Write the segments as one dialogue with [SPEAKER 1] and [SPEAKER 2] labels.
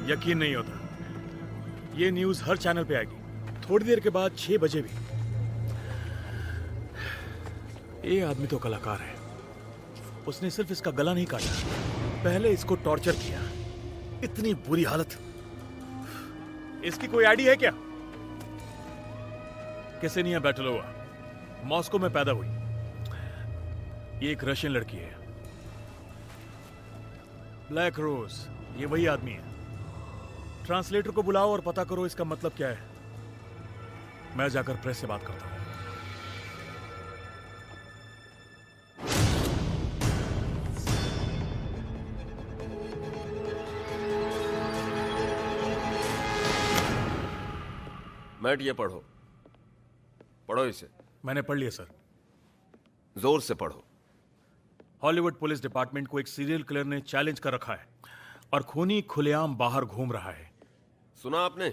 [SPEAKER 1] यकीन नहीं होता। ये न्यूज हर चैनल पे आएगी, थोड़ी देर के बाद 6 बजे भी। ये आदमी तो कलाकार है। उसने सिर्फ इसका गला नहीं काटा, पहले इसको टॉर्चर किया। इतनी बुरी हालत। इसकी कोई आईडी है क्या? केसेनिया बैटलोवा, मॉस्को में पैदा हुई। ये एक रशियन लड़की है। ब्लैक रोज, ये वही आदमी है। ट्रांसलेटर को बुलाओ और पता करो इसका मतलब क्या है। मैं जाकर प्रेस से बात करता हूं।
[SPEAKER 2] मैट, ये पढ़ो। पढ़ो इसे।
[SPEAKER 1] मैंने पढ़ लिया सर।
[SPEAKER 2] जोर से पढ़ो।
[SPEAKER 1] हॉलीवुड पुलिस डिपार्टमेंट को एक सीरियल किलर ने चैलेंज कर रखा है और खूनी खुलेआम बाहर घूम रहा है।
[SPEAKER 2] सुना आपने?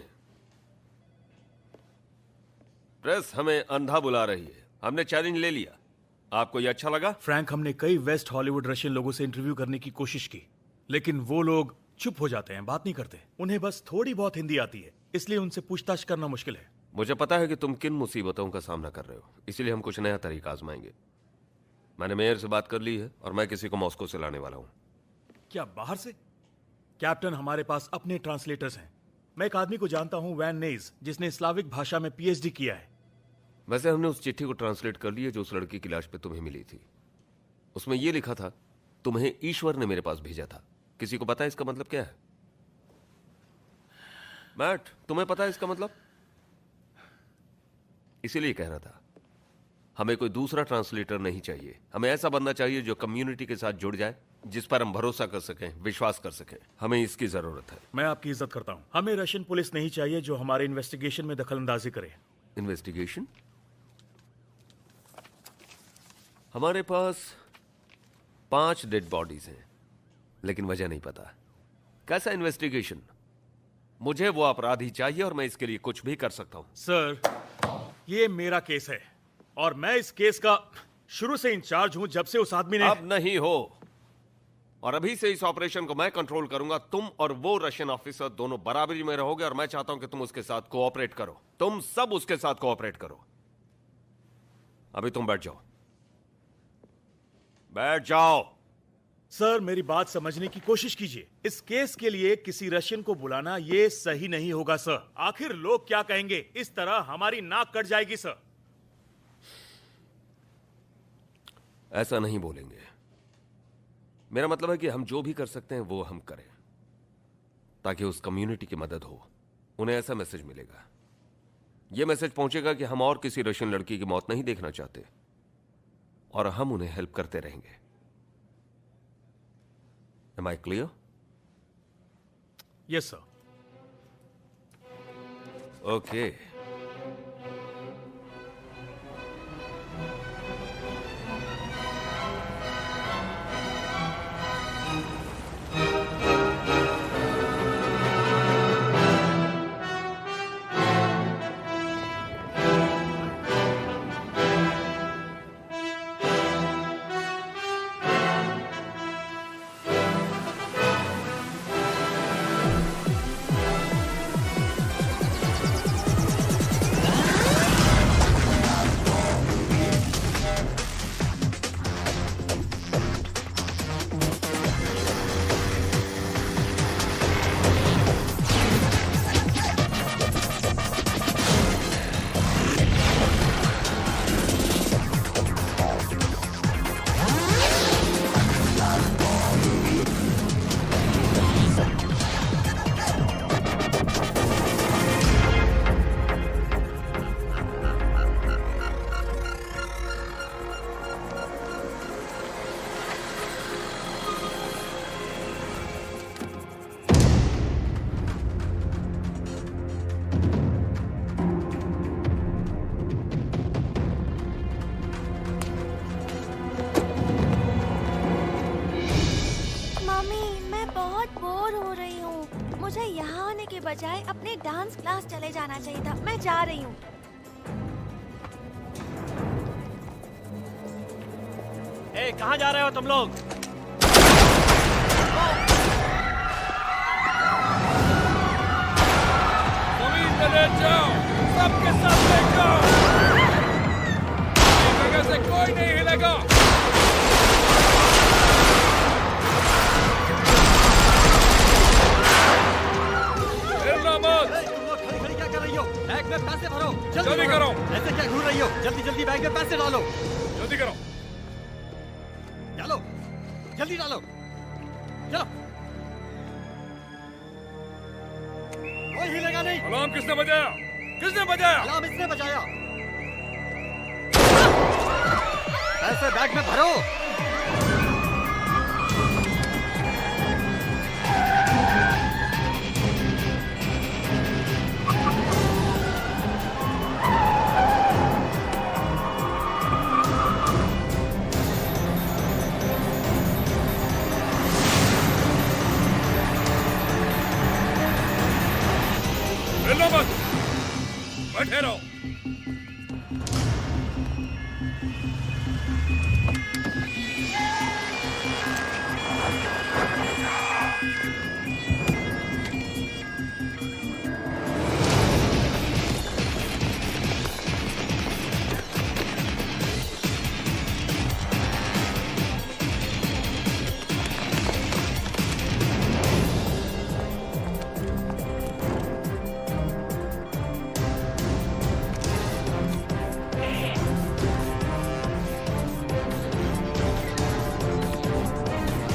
[SPEAKER 2] प्रेस हमें अंधा बुला रही है। हमने चैलेंज ले लिया। आपको ये अच्छा लगा?
[SPEAKER 1] फ्रैंक, हमने कई वेस्ट हॉलीवुड रशियन लोगों से इंटरव्यू करने की कोशिश की, लेकिन वो लोग चुप हो जाते हैं, बात नहीं करते। उन्हें बस थोड़ी बहुत हिंदी आती है, इसलिए उनसे पूछताछ करना मुश्किल है।
[SPEAKER 2] मुझे पता है कि तुम किन मुसीबतों का सामना कर रहे हो, इसीलिए हम कुछ नया तरीका आजमाएंगे। मैंने मेयर से बात कर ली है और मैं किसी को मॉस्को से लाने वाला हूं।
[SPEAKER 1] क्या बाहर से? कैप्टन, हमारे पास अपने ट्रांसलेटर्स हैं। मैं एक आदमी को जानता हूं, वैन नेज, जिसने स्लाविक भाषा में पीएचडी किया है।
[SPEAKER 2] वैसे हमने उस चिट्ठी को ट्रांसलेट कर लिया जो उस लड़की की लाश पे तुम्हें मिली थी। उसमें यह लिखा था, तुम्हें ईश्वर ने मेरे पास भेजा था। किसी को पता है इसका मतलब क्या है? मैट, तुम्हें पता है इसका मतलब? इसीलिए कह रहा था, हमें कोई दूसरा ट्रांसलेटर नहीं चाहिए। हमें ऐसा बंदा चाहिए जो कम्युनिटी के साथ जुड़ जाए, जिस पर हम भरोसा कर सकें, विश्वास कर सकें। हमें इसकी जरूरत है।
[SPEAKER 1] मैं आपकी इज्जत करता हूं। हमें रशियन पुलिस नहीं चाहिए जो हमारे इन्वेस्टिगेशन में दखलंदाजी करे।
[SPEAKER 2] इन्वेस्टिगेशन? हमारे पास 5 डेड बॉडीज हैं, लेकिन वजह नहीं पता। कैसा इन्वेस्टिगेशन? मुझे वो अपराधी चाहिए और मैं इसके लिए कुछ भी कर सकता हूं।
[SPEAKER 1] सर, ये मेरा केस है और मैं इस केस का शुरू से इंचार्ज हूं, जब से उस आदमी ने।
[SPEAKER 2] अब नहीं हो, और अभी से इस ऑपरेशन को मैं कंट्रोल करूंगा। तुम और वो रशियन ऑफिसर दोनों बराबरी में रहोगे और मैं चाहता हूं कि तुम उसके साथ कोऑपरेट करो। तुम सब उसके साथ कोऑपरेट करो। अभी तुम बैठ जाओ। बैठ जाओ।
[SPEAKER 1] सर, मेरी बात समझने की कोशिश कीजिए। इस केस के लिए किसी रशियन को बुलाना ये सही नहीं होगा सर। आखिर लोग क्या कहेंगे? इस तरह हमारी नाक कट जाएगी सर।
[SPEAKER 2] ऐसा नहीं बोलेंगे। मेरा मतलब है कि हम जो भी कर सकते हैं वो हम करें, ताकि उस कम्युनिटी की मदद हो। उन्हें ऐसा मैसेज मिलेगा, यह मैसेज पहुंचेगा कि हम और किसी रशियन लड़की की मौत नहीं देखना चाहते और हम उन्हें हेल्प करते रहेंगे। Am I clear?
[SPEAKER 1] Yes, sir.
[SPEAKER 2] Okay.
[SPEAKER 3] मुझे यहाँ आने के बजाय अपने डांस क्लास चले जाना चाहिए था। मैं जा रही हूँ।
[SPEAKER 4] कहाँ जा रहे हो तुम लोग?
[SPEAKER 5] ले जाओ, सबके सब ले जाओ। इस जगह से कोई नहीं हिलेगा। हिलना मत।
[SPEAKER 4] तुम लोग खड़ी खड़ी क्या कर रही हो? बैग में पैसे भरो,
[SPEAKER 5] जल्दी करो।
[SPEAKER 4] ऐसे क्या घूर रही हो? जल्दी जल्दी बैग में पैसे डालो,
[SPEAKER 5] जल्दी करो।
[SPEAKER 4] डालो, जल्दी डालो, चलो। कोई हिलेगा नहीं।
[SPEAKER 5] अलार्म किसने बजाया? किसने बजाया?
[SPEAKER 4] अलार्म इसने बजाया। पैसे बैग में भरो।
[SPEAKER 5] हिलना मत, बैठे रहो।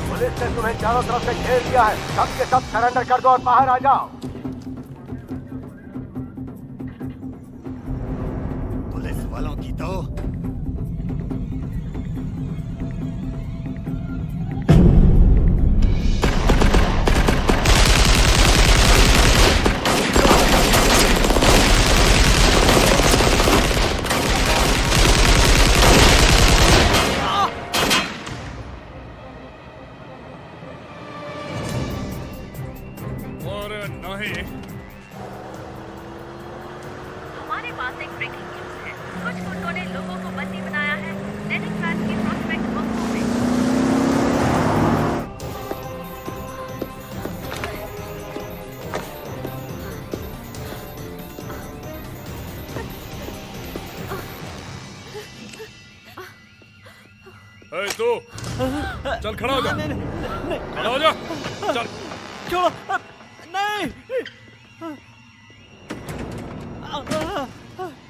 [SPEAKER 6] पुलिस ने तुम्हें चारों तरफ से घेर लिया है। सब के सब सरेंडर कर दो और बाहर आ जाओ।
[SPEAKER 4] पुलिस वालों की तो
[SPEAKER 5] नहीं।
[SPEAKER 7] हमारे पास एक ब्रेकिंग न्यूज है। कुछ गुंडों ने लोगों को बंदी बनाया है लेनिनग्राड की प्रोस्पेक्ट बंकों में।
[SPEAKER 5] ए तू, चल खड़ा हो जा। खड़ा हो जा, चल।
[SPEAKER 4] छोड़ो, नहीं।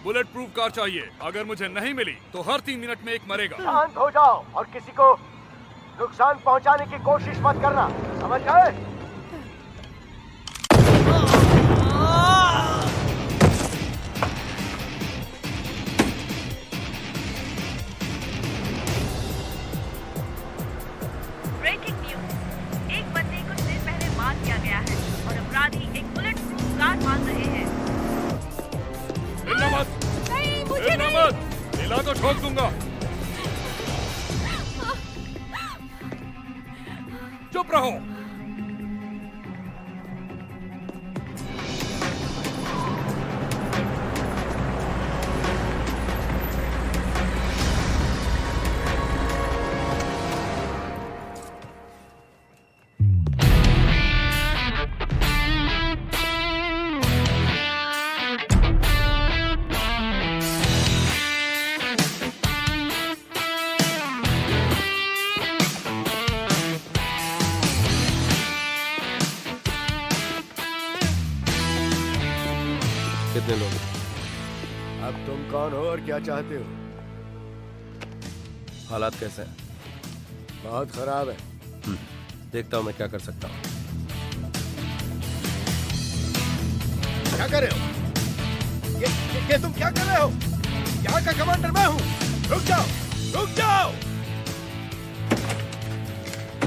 [SPEAKER 5] बुलेट प्रूफ कार चाहिए। अगर मुझे नहीं मिली तो हर 3 मिनट में एक मरेगा।
[SPEAKER 6] शांत हो जाओ और किसी को नुकसान पहुंचाने की कोशिश मत करना, समझ गए?
[SPEAKER 7] ब्रेकिंग न्यूज, एक बंदे को कुछ दिन पहले मार दिया गया है और अपराधी एक बुलेट प्रूफ कार मांग रहे हैं।
[SPEAKER 5] हिलना मत,
[SPEAKER 3] नहीं, मुझे
[SPEAKER 5] हिलना
[SPEAKER 3] नहीं।
[SPEAKER 5] मत, हिला तो ठोक दूंगा। चुप रहो।
[SPEAKER 2] कितने लोग?
[SPEAKER 6] अब तुम कौन हो और क्या चाहते हो?
[SPEAKER 2] हालात कैसे हैं?
[SPEAKER 6] बहुत खराब है।
[SPEAKER 2] देखता हूं मैं क्या कर सकता हूं।
[SPEAKER 6] क्या कर रहे हो? ये तुम क्या कर रहे हो? यहाँ का कमांडर मैं हूँ। रुक जाओ, रुक जाओ।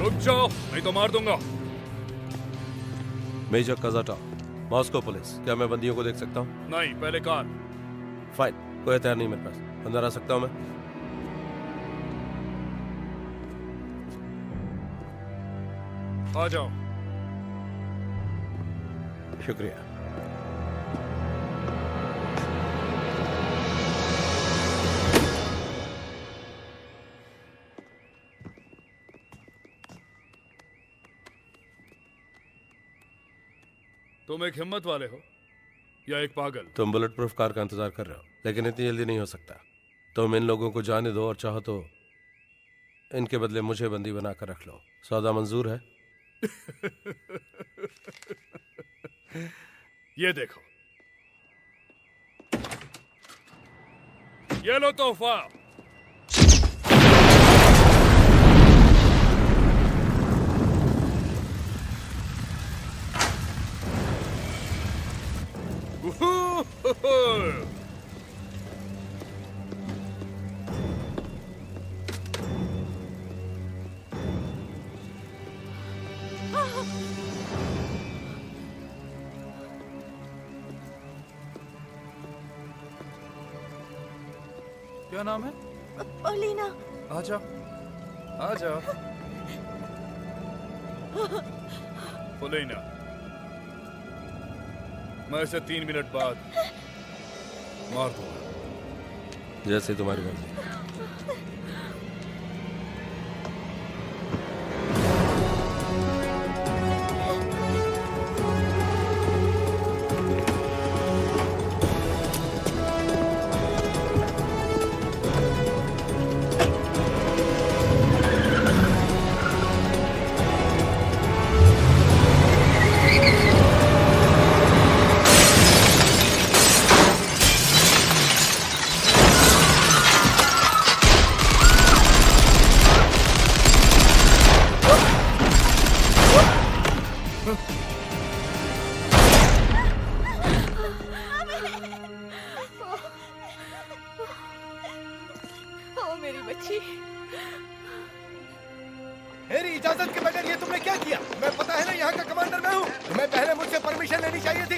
[SPEAKER 5] रुक जाओ, नहीं तो मार दूंगा।
[SPEAKER 2] Major Kazata, Moscow police. क्या मैं बंदियों को देख सकता हूँ?
[SPEAKER 5] नहीं, पहले कार।
[SPEAKER 2] फाइन, कोई हथियार नहीं मेरे पास। अंदर आ सकता हूँ मैं?
[SPEAKER 5] आ जाओ।
[SPEAKER 2] शुक्रिया।
[SPEAKER 5] तुम एक हिम्मत वाले हो। या एक पागल?
[SPEAKER 6] तुम बुलेट प्रूफ कार का इंतजार कर रहे हो, लेकिन इतनी जल्दी नहीं हो सकता। तुम इन लोगों को जाने दो और चाहो तो इनके बदले मुझे बंदी बनाकर रख लो। सौदा मंजूर है?
[SPEAKER 5] ये देखो, ये लो तोहफा।
[SPEAKER 8] क्या नाम है?
[SPEAKER 3] ओलिना।
[SPEAKER 8] आ जाओ, आ जाओ।
[SPEAKER 5] ओलिना, मैं इसे 3 मिनट बाद मार दूंगा।
[SPEAKER 6] जैसे तुम्हारी मर्जी।
[SPEAKER 3] मेरी बच्ची।
[SPEAKER 6] मेरी इजाजत के बगैर ये तुमने क्या किया? मैं पता है ना यहाँ का कमांडर मैं हूँ। तुम्हें पहले मुझसे परमिशन लेनी चाहिए थी।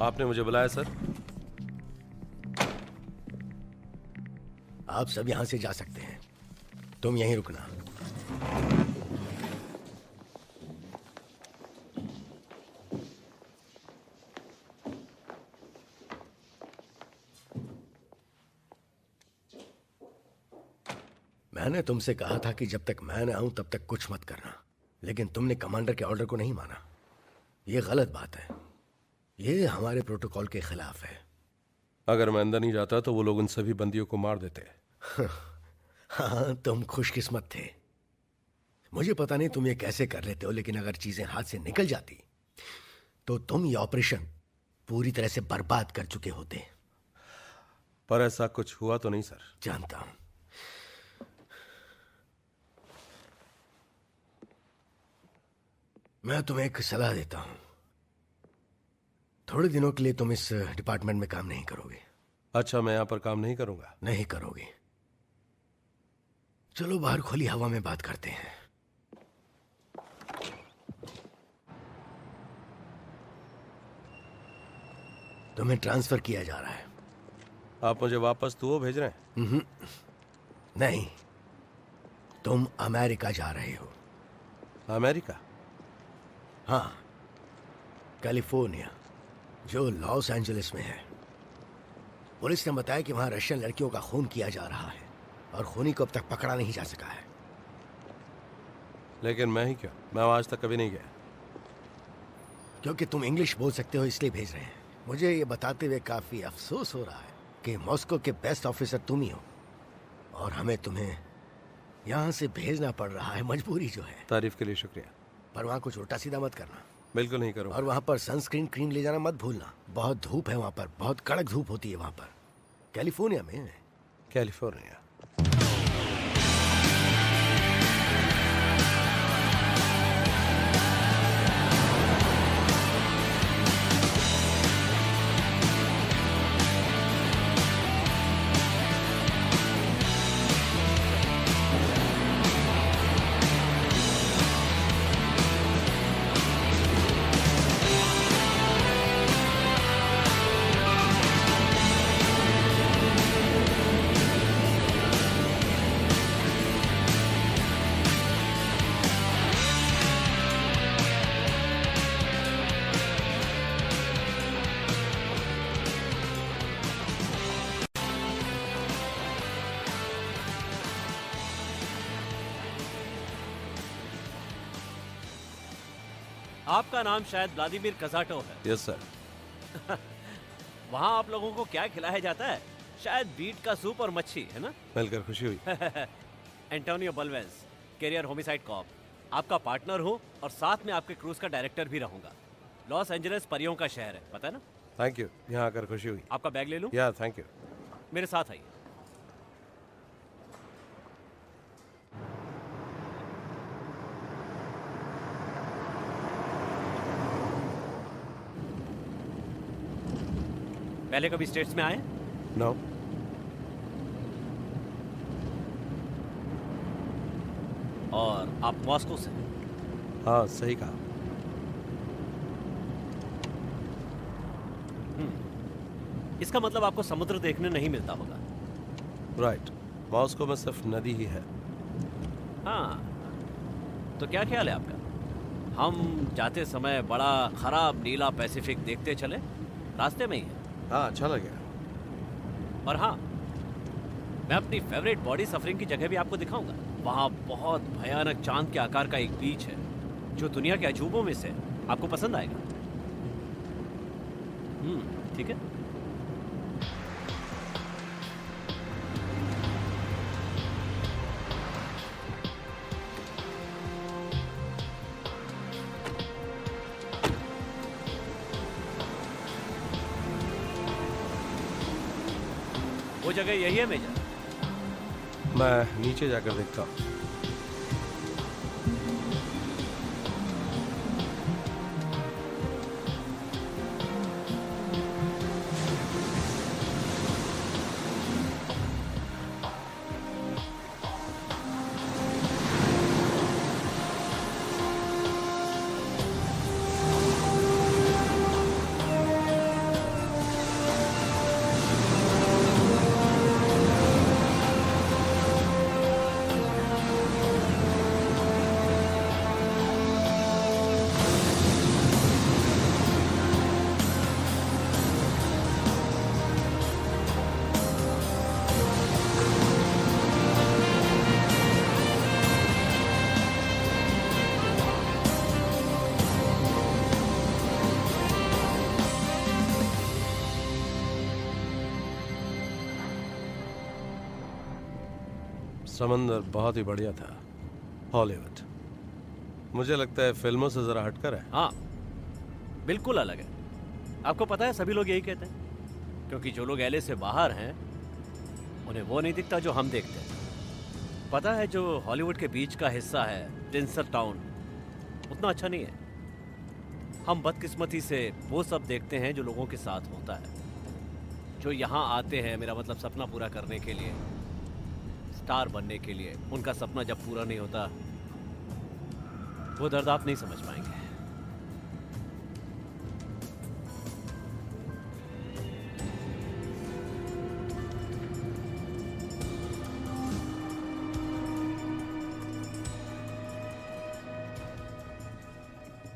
[SPEAKER 6] आपने मुझे बुलाया सर?
[SPEAKER 9] आप सब यहां से जा सकते हैं, तुम यहीं रुकना। मैंने तुमसे कहा था कि जब तक मैं न आऊं तब तक कुछ मत करना, लेकिन तुमने कमांडर के ऑर्डर को नहीं माना। यह गलत बात है, ये हमारे प्रोटोकॉल के खिलाफ है।
[SPEAKER 6] अगर मैं अंदर नहीं जाता तो वो लोग उन सभी बंदियों को मार देते।
[SPEAKER 9] हाँ, तुम खुशकिस्मत थे। मुझे पता नहीं तुम ये कैसे कर लेते हो, लेकिन अगर चीजें हाथ से निकल जाती तो तुम ये ऑपरेशन पूरी तरह से बर्बाद कर चुके होते।
[SPEAKER 6] पर ऐसा कुछ हुआ तो नहीं सर?
[SPEAKER 9] जानता हूं। मैं तुम्हें एक सलाह देता हूं, थोड़े दिनों के लिए तुम इस डिपार्टमेंट में काम नहीं करोगे।
[SPEAKER 6] अच्छा, मैं यहां पर काम नहीं करूंगा?
[SPEAKER 9] नहीं करोगे। चलो बाहर खुली हवा में बात करते हैं। तुम्हें ट्रांसफर किया जा रहा है।
[SPEAKER 6] आप मुझे वापस तो भेज रहे हैं?
[SPEAKER 9] नहीं, तुम अमेरिका जा रहे हो।
[SPEAKER 6] अमेरिका?
[SPEAKER 9] हाँ, कैलिफोर्निया, जो लॉस एंजलिस में है। पुलिस ने बताया कि वहां रशियन लड़कियों का खून किया जा रहा है और खूनी को अब तक पकड़ा नहीं जा सका है।
[SPEAKER 6] लेकिन मैं ही क्यों? मैं आज तक कभी नहीं गया।
[SPEAKER 9] क्योंकि तुम इंग्लिश बोल सकते हो इसलिए भेज रहे हैं। मुझे ये बताते हुए काफी अफसोस हो रहा है कि मॉस्को के बेस्ट ऑफिसर तुम ही हो और हमें तुम्हें यहां से भेजना पड़ रहा है, मजबूरी जो है।
[SPEAKER 6] तारीफ के लिए शुक्रिया,
[SPEAKER 9] पर वहां कुछ उल्टा सीधा मत करना।
[SPEAKER 6] बिल्कुल नहीं करूंगा।
[SPEAKER 9] और वहां पर सनस्क्रीन क्रीम ले जाना मत भूलना। बहुत धूप है वहां पर, बहुत कड़क धूप होती है वहां पर, कैलिफोर्निया में।
[SPEAKER 6] कैलिफोर्निया?
[SPEAKER 10] आपका नाम शायद व्लादिमीर कज़ाटोव है।
[SPEAKER 6] Yes sir.
[SPEAKER 10] वहाँ आप लोगों को क्या खिलाया जाता है? शायद बीट का सूप और मच्छी, है ना?
[SPEAKER 6] मिलकर खुशी हुई।
[SPEAKER 10] Antonio Balvez, career homicide cop. आपका पार्टनर हूँ और साथ में आपके क्रूज का डायरेक्टर भी रहूंगा। लॉस एंजलिस परियों का शहर है, पता है ना?
[SPEAKER 6] थैंक यू, यहाँ आकर खुशी हुई।
[SPEAKER 10] आपका बैग ले लूं?
[SPEAKER 6] या थैंक यू।
[SPEAKER 10] मेरे साथ आइए। पहले कभी स्टेट्स में आए?
[SPEAKER 6] नो।
[SPEAKER 10] और आप मॉस्को से?
[SPEAKER 6] हाँ, सही कहा।
[SPEAKER 10] इसका मतलब आपको समुद्र देखने नहीं मिलता होगा।
[SPEAKER 6] राइट, मॉस्को में सिर्फ नदी ही है।
[SPEAKER 10] हाँ, तो क्या ख्याल है आपका? हम जाते समय बड़ा खराब नीला पैसिफिक देखते चले, रास्ते में ही है।
[SPEAKER 6] हाँ, अच्छा लगा।
[SPEAKER 10] और हाँ, मैं अपनी फेवरेट बॉडी सफरिंग की जगह भी आपको दिखाऊंगा। वहाँ बहुत भयानक चांद के आकार का एक बीच है जो दुनिया के अजूबों में से है। आपको पसंद आएगा। ठीक है। वो जगह यही है मेजर?
[SPEAKER 6] मैं नीचे जाकर देखता हूँ। समंदर बहुत ही बढ़िया था। हॉलीवुड मुझे लगता है फिल्मों से जरा हटकर है।
[SPEAKER 10] हाँ, बिल्कुल अलग है। आपको पता है, सभी लोग यही कहते हैं, क्योंकि जो लोग एलए से बाहर हैं उन्हें वो नहीं दिखता जो हम देखते हैं। पता है, जो हॉलीवुड के बीच का हिस्सा है टिंसर टाउन, उतना अच्छा नहीं है। हम बदकिस्मती से वो सब देखते हैं जो लोगों के साथ होता है, जो यहाँ आते हैं, मेरा मतलब सपना पूरा करने के लिए, स्टार बनने के लिए। उनका सपना जब पूरा नहीं होता, वो दर्द आप नहीं समझ पाएंगे।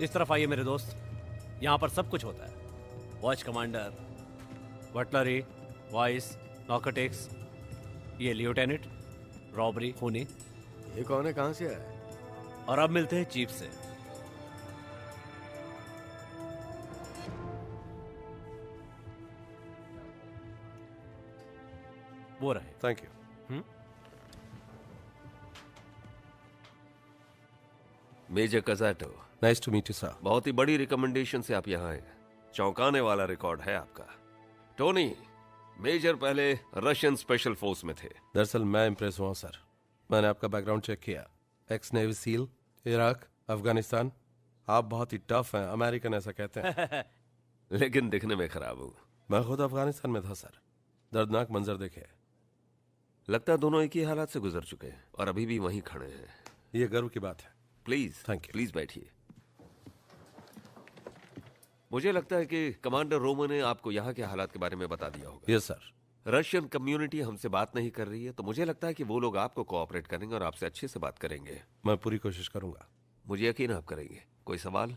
[SPEAKER 10] इस तरफ आइए मेरे दोस्त, यहां पर सब कुछ होता है। वॉच कमांडर, बटलरी, वाइस, नॉकटेक्स, ये लिeutenant, रॉबरी, खूनी।
[SPEAKER 9] ये कौन है, कहां से आया?
[SPEAKER 10] और अब मिलते हैं चीफ से। वो रहे।
[SPEAKER 6] Thank you.
[SPEAKER 2] Major Kazatov,
[SPEAKER 6] nice to meet you sir.
[SPEAKER 2] बहुत ही बड़ी रिकमेंडेशन से आप यहाँ आए। चौंकाने वाला रिकॉर्ड है आपका। टोनी, मेजर पहले रशियन स्पेशल फोर्स में थे।
[SPEAKER 6] दरअसल मैं इम्प्रेस हुआ सर। मैंने आपका बैकग्राउंड चेक किया। X navy seal, Iraq, Afghanistan. आप बहुत ही टफ हैं, अमेरिकन ऐसा कहते हैं।
[SPEAKER 2] लेकिन दिखने में खराब हूँ।
[SPEAKER 6] मैं खुद अफगानिस्तान में था सर। दर्दनाक मंजर देखे।
[SPEAKER 2] लगता है दोनों एक ही हालात से गुजर चुके हैं और अभी भी वहीं खड़े हैं।
[SPEAKER 6] ये गर्व की बात है।
[SPEAKER 2] Please,
[SPEAKER 6] thank you.
[SPEAKER 2] प्लीज बैठिए। मुझे लगता है कि कमांडर रोमो ने आपको यहाँ के हालात के बारे में बता दिया होगा।
[SPEAKER 6] Yes sir.
[SPEAKER 2] रशियन कम्युनिटी हमसे बात नहीं कर रही है, तो मुझे लगता है कि वो लोग आपको कोऑपरेट करेंगे और आपसे अच्छे से बात करेंगे।
[SPEAKER 6] मैं पूरी कोशिश करूंगा।
[SPEAKER 2] मुझे यकीन आप करेंगे। कोई सवाल?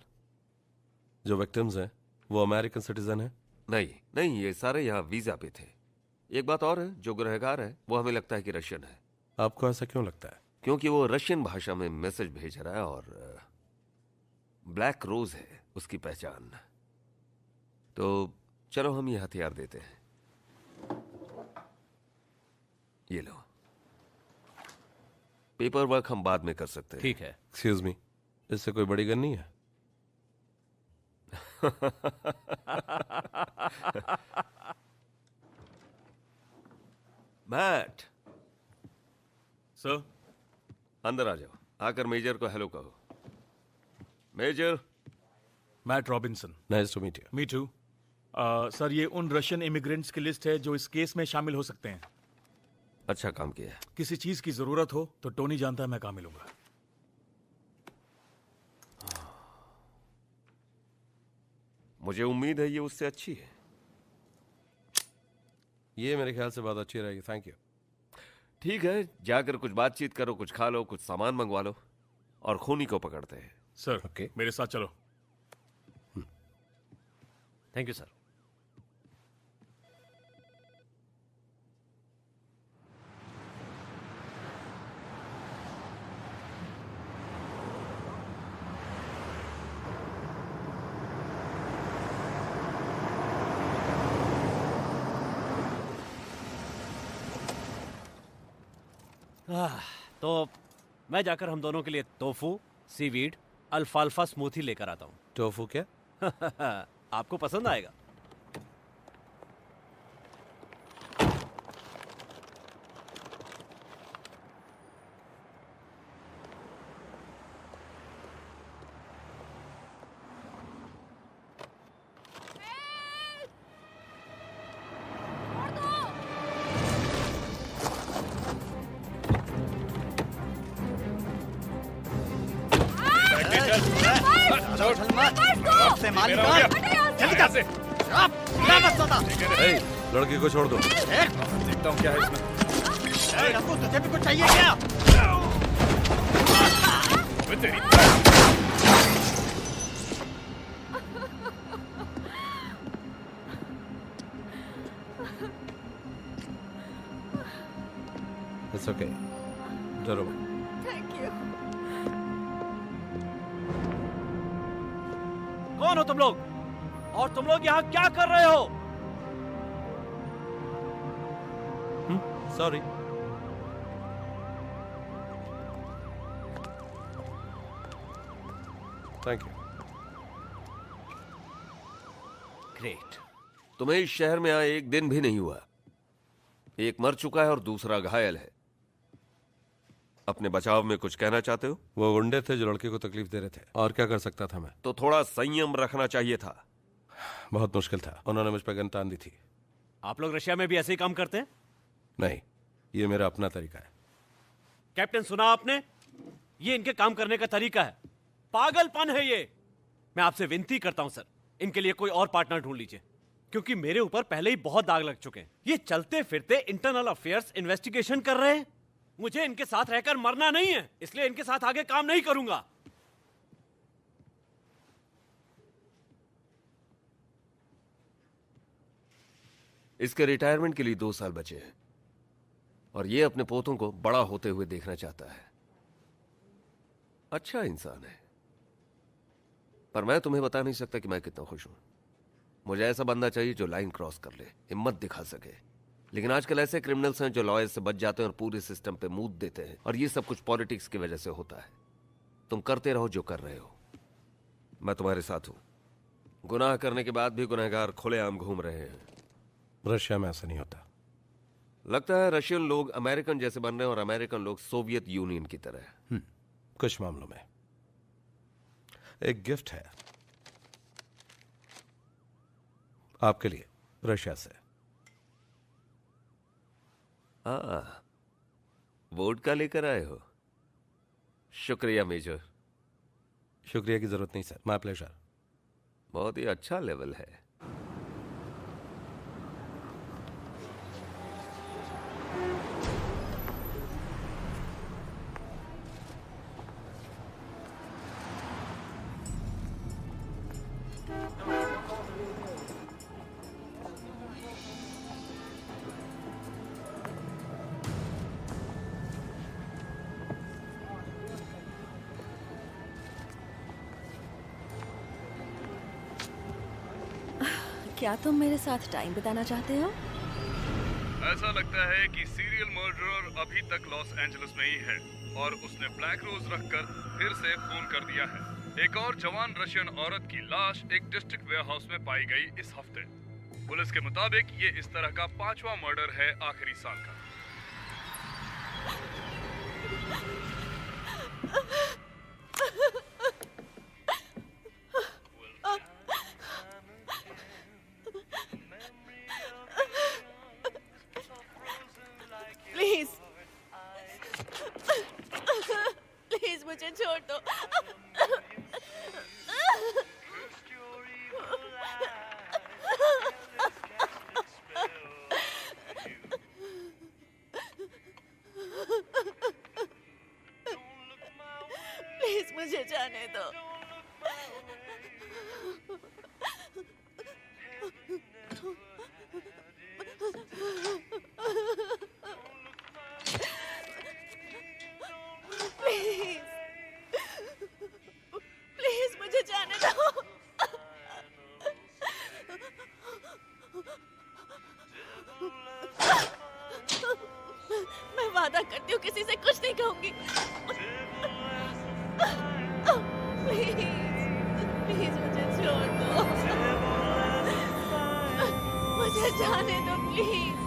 [SPEAKER 6] जो विक्टिम्स हैं वो अमेरिकन सिटीजन हैं?
[SPEAKER 2] नहीं नहीं, ये सारे यहाँ वीजा पे थे। एक बात और है, जो गुनहगार है वो हमें लगता है कि रशियन है।
[SPEAKER 6] आपको ऐसा क्यों लगता है?
[SPEAKER 2] क्योंकि वो रशियन भाषा में मैसेज भेज रहा है और ब्लैक रोज है उसकी पहचान। तो चलो हम ये हथियार देते हैं। ये लो, पेपर वर्क हम बाद में कर सकते हैं।
[SPEAKER 10] ठीक है।
[SPEAKER 6] एक्सक्यूज मी, इससे कोई बड़ी गन नहीं है?
[SPEAKER 2] मैट
[SPEAKER 1] सर,
[SPEAKER 2] अंदर आ जाओ। आकर मेजर को हेलो कहो। Major.
[SPEAKER 1] Matt Robinson.
[SPEAKER 6] Nice to meet you.
[SPEAKER 1] Me too. Sir, ये उन रशियन इमिग्रेंट्स की लिस्ट है जो इस केस में शामिल हो सकते हैं।
[SPEAKER 2] अच्छा काम किया।
[SPEAKER 1] किसी चीज की जरूरत हो तो टोनी जानता है मैं कहां मिलूंगा।
[SPEAKER 2] मुझे उम्मीद है ये उससे अच्छी है।
[SPEAKER 6] ये मेरे ख्याल से बहुत अच्छी रहेगी। Thank you.
[SPEAKER 2] ठीक है, जाकर कुछ बातचीत करो, कुछ खा लो, कुछ सामान मंगवा लो और खूनी को पकड़ते हैं।
[SPEAKER 1] सर, ओके, मेरे साथ चलो।
[SPEAKER 10] Thank you sir. तो मैं जाकर हम दोनों के लिए टोफू, सीवीड, अल्फाल्फा स्मूथी लेकर आता हूँ।
[SPEAKER 6] टोफू क्या?
[SPEAKER 10] आपको पसंद आएगा।
[SPEAKER 6] लड़की को छोड़ दो।
[SPEAKER 5] देखता हूँ क्या है इसमें।
[SPEAKER 4] तुझे भी कुछ चाहिए क्या?
[SPEAKER 5] तेरी
[SPEAKER 6] It's okay. डरो मत।
[SPEAKER 3] Thank you.
[SPEAKER 10] कौन हो तुम लोग? और तुम लोग यहाँ क्या कर रहे हो?
[SPEAKER 6] सॉरी। Thank you.
[SPEAKER 10] ग्रेट।
[SPEAKER 2] तुम्हें इस शहर में आए एक दिन भी नहीं हुआ। एक मर चुका है और दूसरा घायल है। अपने बचाव में कुछ कहना चाहते हो?
[SPEAKER 6] वो गुंडे थे जो लड़के को तकलीफ दे रहे थे, और क्या कर सकता था मैं?
[SPEAKER 2] तो थोड़ा संयम रखना चाहिए था।
[SPEAKER 6] बहुत मुश्किल था, उन्होंने मुझ पर गन तान दी थी।
[SPEAKER 10] आप लोग रशिया में भी ऐसे ही काम करते हैं?
[SPEAKER 6] नहीं, ये मेरा अपना तरीका है।
[SPEAKER 10] कैप्टन, सुना आपने? ये इनके काम करने का तरीका है। पागलपन है ये। मैं आपसे विनती करता हूं सर, इनके लिए कोई और पार्टनर ढूंढ लीजिए, क्योंकि मेरे ऊपर पहले ही बहुत दाग लग चुके हैं। ये चलते फिरते इंटरनल अफेयर्स इन्वेस्टिगेशन कर रहे हैं। मुझे इनके साथ रहकर मरना नहीं है, इसलिए इनके साथ आगे काम नहीं करूंगा।
[SPEAKER 2] इसके रिटायरमेंट के लिए 2 साल बचे हैं और ये अपने पोतों को बड़ा होते हुए देखना चाहता है। अच्छा इंसान है, पर मैं तुम्हें बता नहीं सकता कि मैं कितना खुश हूं। मुझे ऐसा बंदा चाहिए जो लाइन क्रॉस कर ले, हिम्मत दिखा सके। लेकिन आजकल ऐसे क्रिमिनल्स हैं जो लॉयर से बच जाते हैं और पूरे सिस्टम पे मूत देते हैं, और ये सब कुछ पॉलिटिक्स की वजह से होता है। तुम करते रहो जो कर रहे हो, मैं तुम्हारे साथ हूं। गुनाह करने के बाद भी गुनहगार खुलेआम घूम रहे हैं।
[SPEAKER 6] रशिया में ऐसा नहीं होता।
[SPEAKER 2] लगता है रशियन लोग अमेरिकन जैसे बन रहे हैं और अमेरिकन लोग सोवियत यूनियन की तरह।
[SPEAKER 6] कुछ मामलों में। एक गिफ्ट है आपके लिए रशिया से।
[SPEAKER 2] वोडका लेकर आए हो? शुक्रिया मेजर।
[SPEAKER 6] शुक्रिया की जरूरत नहीं सर, माय प्लेजर।
[SPEAKER 2] बहुत ही अच्छा लेवल है।
[SPEAKER 11] क्या तुम मेरे साथ टाइम बिताना चाहते हो?
[SPEAKER 5] ऐसा लगता है कि सीरियल मर्डरर अभी तक लॉस एंजलिस में ही है और उसने ब्लैक रोज रखकर फिर से खून कर दिया है। एक और जवान रशियन औरत की लाश एक डिस्ट्रिक्ट वेयरहाउस में पाई गई इस हफ्ते। पुलिस के मुताबिक ये इस तरह का 5वां मर्डर है आखिरी साल का।
[SPEAKER 11] प्लीज प्लीज मुझे छोड़ दो। प्लीज मुझे जाने दो। प्लीज प्लीज मुझे जाने दो। मैं वादा करती हूँ किसी से कुछ नहीं कहूंगी। प्लीज प्लीज मुझे छोड़ दो। मुझे जाने दो प्लीज।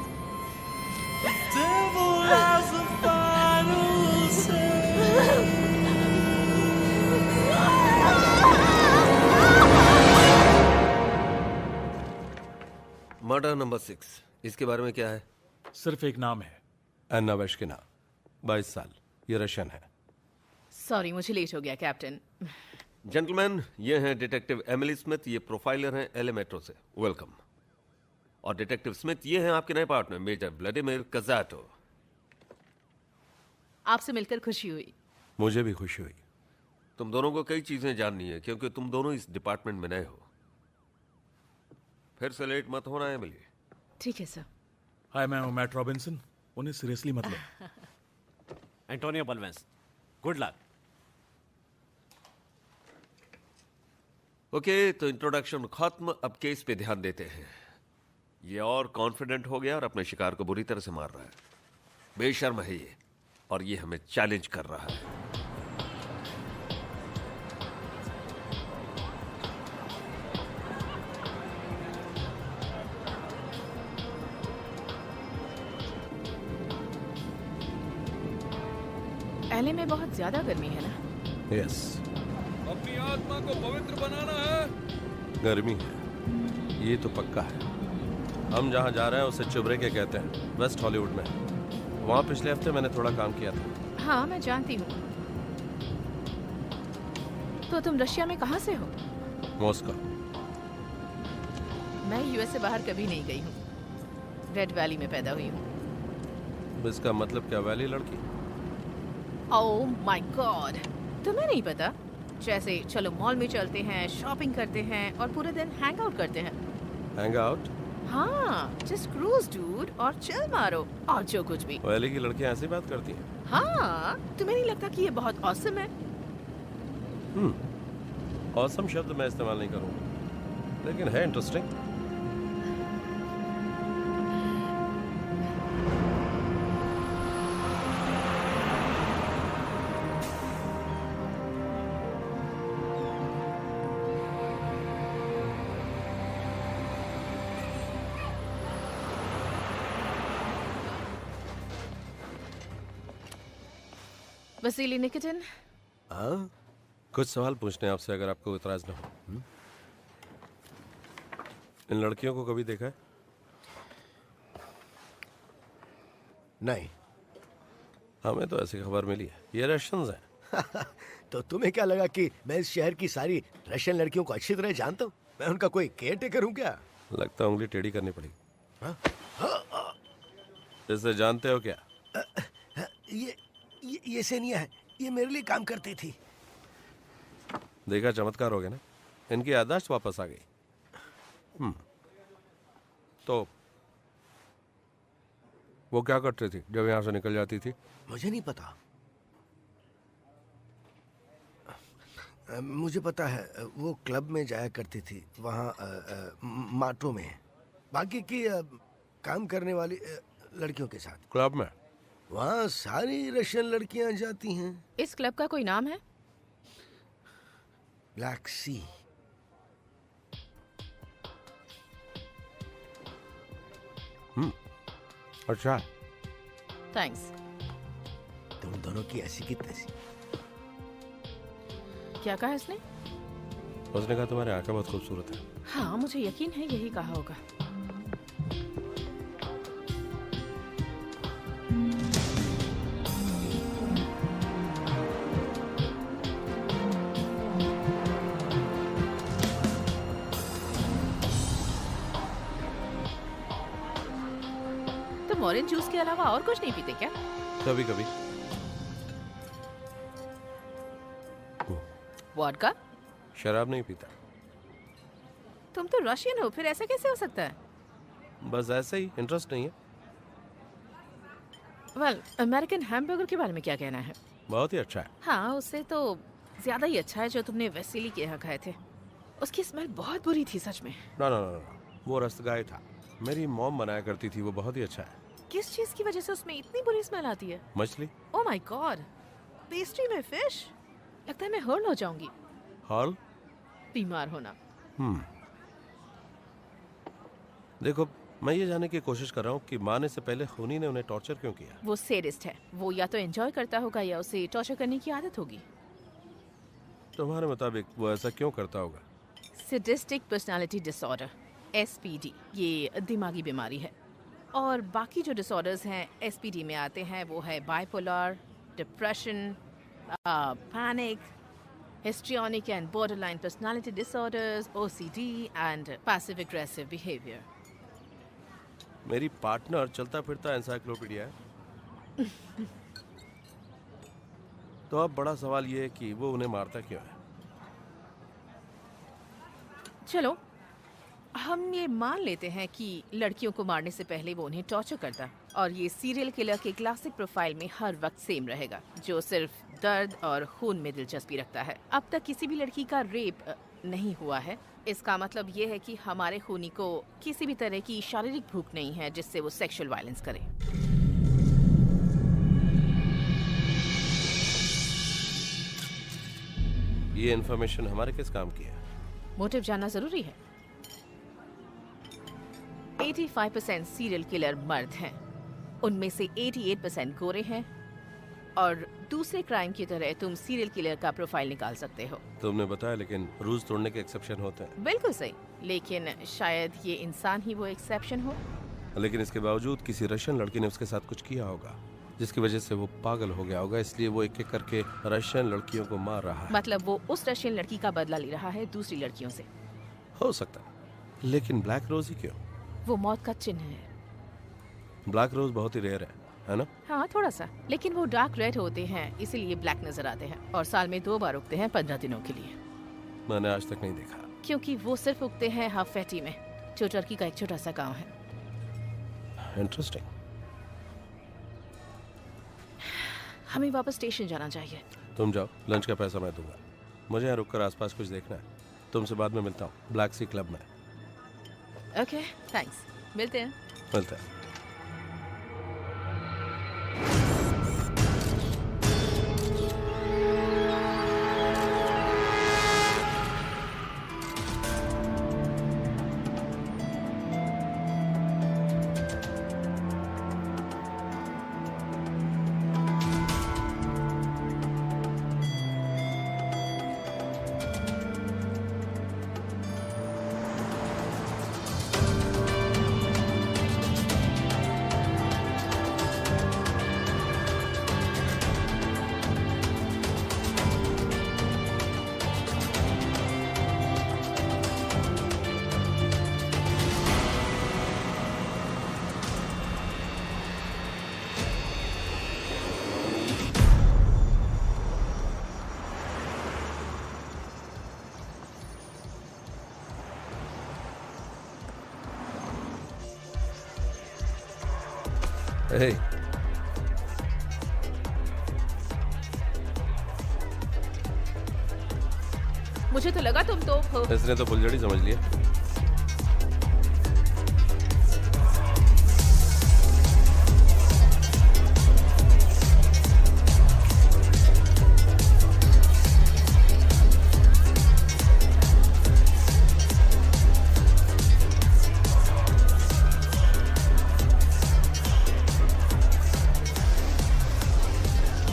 [SPEAKER 2] मर्डर नंबर 6, इसके बारे में क्या है?
[SPEAKER 1] सिर्फ एक नाम है,
[SPEAKER 6] अन्ना वेश्किना, 22 साल। ये रशियन है।
[SPEAKER 12] सॉरी, मुझे लेट हो गया कैप्टन।
[SPEAKER 2] जेंटलमैन, ये हैं डिटेक्टिव एमिली स्मिथ, ये प्रोफाइलर हैं एलए मेट्रो से। वेलकम। और डिटेक्टिव स्मिथ, ये हैं आपके नए पार्टनर मेजर व्लादिमीर कज़ाटो।
[SPEAKER 12] आपसे मिलकर खुशी हुई।
[SPEAKER 6] मुझे भी खुशी हुई।
[SPEAKER 2] तुम दोनों को कई चीजें जाननी है क्योंकि तुम दोनों इस डिपार्टमेंट में नए हो। फिर से लेट मत होना एमिली।
[SPEAKER 12] ठीक है सर।
[SPEAKER 1] हाय, मैं हूं मैट रॉबिन्सन। उन्हें सीरियसली मत लो।
[SPEAKER 10] Antonio Balvens, good luck.
[SPEAKER 2] Okay, तो इंट्रोडक्शन खत्म। अब केस पे ध्यान देते हैं। ये और कॉन्फिडेंट हो गया और अपने शिकार को बुरी तरह से मार रहा है। बेशर्म है ये, और ये हमें चैलेंज कर रहा है।
[SPEAKER 12] एलए में बहुत ज्यादा गर्मी है ना?
[SPEAKER 6] यस।
[SPEAKER 5] अपनी आत्मा को पवित्र बनाना है।
[SPEAKER 6] गर्मी है, ये तो पक्का है। हम जहाँ जा रहे हैं उसे चुबरेके कहते हैं, वेस्ट हॉलीवुड में। वहाँ पिछले हफ्ते मैंने थोड़ा काम किया था।
[SPEAKER 12] हाँ, मैं जानती हूँ। तो तुम रशिया में कहाँ से हो?
[SPEAKER 6] मॉस्को।
[SPEAKER 12] मैं यूएस से बाहर कभी नहीं गई हूँ। रेड वैली में पैदा हुई हूँ।
[SPEAKER 6] इसका मतलब क्या, वैली लड़की?
[SPEAKER 12] ओह माय गॉड, तुम्हें नहीं पता? जैसे चलो मॉल में चलते हैं, शॉपिंग करते हैं और पूरे दिन हैंग आउट करते हैं।
[SPEAKER 6] Hang out?
[SPEAKER 12] हाँ, जस्ट क्रूज डूड और चिल मारो और जो कुछ भी।
[SPEAKER 6] वैली की लड़कियां ऐसी बात करती हैं?
[SPEAKER 12] हाँ, तुम्हें नहीं लगता कि ये बहुत ऑसम है?
[SPEAKER 6] ऑसम शब्द मैं इस्तेमाल नहीं करूंगा, लेकिन है इंटरेस्टिंग।
[SPEAKER 12] वसीली निकिटिन,
[SPEAKER 6] हाँ, कुछ सवाल पूछने हैं आपसे, अगर आपको इतराज ना हो। इन लड़कियों को कभी देखा है?
[SPEAKER 9] नहीं।
[SPEAKER 6] हमें तो ऐसी खबर मिली है, ये रशियंस हैं।
[SPEAKER 9] तो तुम्हें क्या लगा कि मैं इस शहर की सारी रशियन लड़कियों को अच्छी तरह जानता हूँ? मैं उनका कोई केयर टेकर हूँ क्या?
[SPEAKER 6] लगता है उंगली टेढ़ी करनी पड़ी। इसे जानते हो क्या?
[SPEAKER 9] ये सेनिया है, ये मेरे लिए काम करती थी।
[SPEAKER 6] देखा, चमत्कार हो गया ना, इनकी याददाश्त वापस आ गई। तो वो क्या करती थी जब यहाँ से निकल जाती थी?
[SPEAKER 9] मुझे नहीं पता। मुझे पता है, वो क्लब में जाया करती थी, वहाँ माटो में। बाकी की काम करने वाली लड़कियों के साथ।
[SPEAKER 6] क्लब में?
[SPEAKER 9] वहाँ सारी रशियन लड़कियाँ जाती हैं।
[SPEAKER 12] इस क्लब का कोई नाम है?
[SPEAKER 9] ब्लैक सी।
[SPEAKER 6] अच्छा।
[SPEAKER 12] थैंक्स।
[SPEAKER 9] तुम दोनों की ऐसी की तैसी।
[SPEAKER 12] क्या कहा इसने?
[SPEAKER 6] उसने कहा तुम्हारी आंखें बहुत खूबसूरत है।
[SPEAKER 12] हाँ, मुझे यकीन है यही कहा होगा। तुम ऑरेंज जूस के अलावा और कुछ नहीं पीते क्या?
[SPEAKER 6] कभी कभी।
[SPEAKER 12] वोडका?
[SPEAKER 6] शराब नहीं पीता।
[SPEAKER 12] तुम तो रशियन हो, फिर ऐसा कैसे हो सकता है?
[SPEAKER 6] बस ऐसे ही, इंटरेस्ट नहीं है।
[SPEAKER 12] वेल, अमेरिकन हैमबर्गर के बारे में क्या कहना है?
[SPEAKER 6] बहुत ही अच्छा है।
[SPEAKER 12] हाँ, उससे तो ज्यादा ही अच्छा है जो तुमने वेसिली के यहाँ खाए थे। उसकी स्मेल बहुत बुरी थी सच में।
[SPEAKER 6] ना ना ना, वो रसगाय था, मेरी मॉम बनाया करती थी, वो बहुत ही अच्छा है।
[SPEAKER 12] किस चीज की वजह से उसमें इतनी बुरी स्मेल आती है?
[SPEAKER 6] मछली।
[SPEAKER 12] ओह माय गॉड, पेस्ट्री में फिश? लगता है मैं हर्ल हो जाऊंगी।
[SPEAKER 6] हर्ल?
[SPEAKER 12] बीमार होना।
[SPEAKER 6] देखो, मैं ये जानने की कोशिश कर रहा हूँ कि मारने से पहले खूनी ने उन्हें टॉर्चर क्यों किया?
[SPEAKER 12] वो सैडिस्ट है, वो या तो एंजॉय करता होगा या उसे टॉर्चर करने की आदत होगी।
[SPEAKER 6] तुम्हारे मुताबिक वो ऐसा क्यों करता होगा?
[SPEAKER 12] सैडिस्टिक पर्सनालिटी डिसऑर्डर, SPD, ये दिमागी बीमारी है। और बाकी जो डिसऑर्डर्स हैं SPD में आते हैं वो है bipolar, depression, panic, histrionic and borderline personality disorders, OCD and passive aggressive behavior.
[SPEAKER 6] मेरी पार्टनर चलता फिरता एनसाइक्लोपीडिया है। तो अब बड़ा सवाल ये है कि वो उन्हें मारता क्यों है?
[SPEAKER 12] चलो हम ये मान लेते हैं कि लड़कियों को मारने से पहले वो उन्हें टॉर्चर करता, और ये सीरियल किलर के क्लासिक प्रोफाइल में हर वक्त सेम रहेगा, जो सिर्फ दर्द और खून में दिलचस्पी रखता है। अब तक किसी भी लड़की का रेप नहीं हुआ है। इसका मतलब ये है कि हमारे खूनी को किसी भी तरह की शारीरिक भूख नहीं है जिससे वो सेक्सुअल वायलेंस करे।
[SPEAKER 6] ये इन्फॉर्मेशन हमारे किस काम की है?
[SPEAKER 12] मोटिव जानना जरूरी है। 85% सीरियल किलर मर्द हैं, उनमें से 88% गोरे हैं, और दूसरे क्राइम की तरह तुम सीरियल किलर का प्रोफाइल निकाल सकते हो।
[SPEAKER 6] तुमने बताया, लेकिन रूल्स तोड़ने के एक्सेप्शन होते हैं।
[SPEAKER 12] बिल्कुल सही, लेकिन शायद ये इंसान ही वो एक्सेप्शन हो।
[SPEAKER 6] लेकिन इसके बावजूद किसी रशियन लड़की ने उसके साथ कुछ किया होगा जिसकी वजह से वो पागल हो गया होगा, इसलिए वो एक एक करके रशियन लड़कियों को मार रहा है।
[SPEAKER 12] मतलब वो उस रशियन लड़की का बदला ले रहा है दूसरी लड़कियों से।
[SPEAKER 6] हो सकता है, लेकिन ब्लैक रोज ही क्यों?
[SPEAKER 12] वो मौत का चिन्ह है।
[SPEAKER 6] ब्लैक रोज बहुत ही रेयर है ना?
[SPEAKER 12] हाँ, थोड़ा सा, लेकिन वो डार्क रेड होते हैं इसीलिए ब्लैक नजर आते हैं, और साल में 2 बार उगते हैं 15 दिनों के लिए।
[SPEAKER 6] मैंने आज तक नहीं देखा।
[SPEAKER 12] क्योंकि वो सिर्फ उगते हैं हाफेटी में, जो टर्की का एक छोटा सा गांव है।
[SPEAKER 6] इंटरेस्टिंग।
[SPEAKER 12] हमें वापस स्टेशन जाना चाहिए।
[SPEAKER 6] तुम जाओ, लंच का पैसा मैं दूंगा। मुझे यहाँ रुककर आसपास कुछ देखना है। तुमसे बाद में मिलता हूँ ब्लैक सी क्लब में।
[SPEAKER 12] Okay, thanks. मिलते हैं।
[SPEAKER 6] मिलते हैं। Hey.
[SPEAKER 12] मुझे तो लगा तुम तो हो।
[SPEAKER 6] इसने तो फुलझड़ी समझ लिया।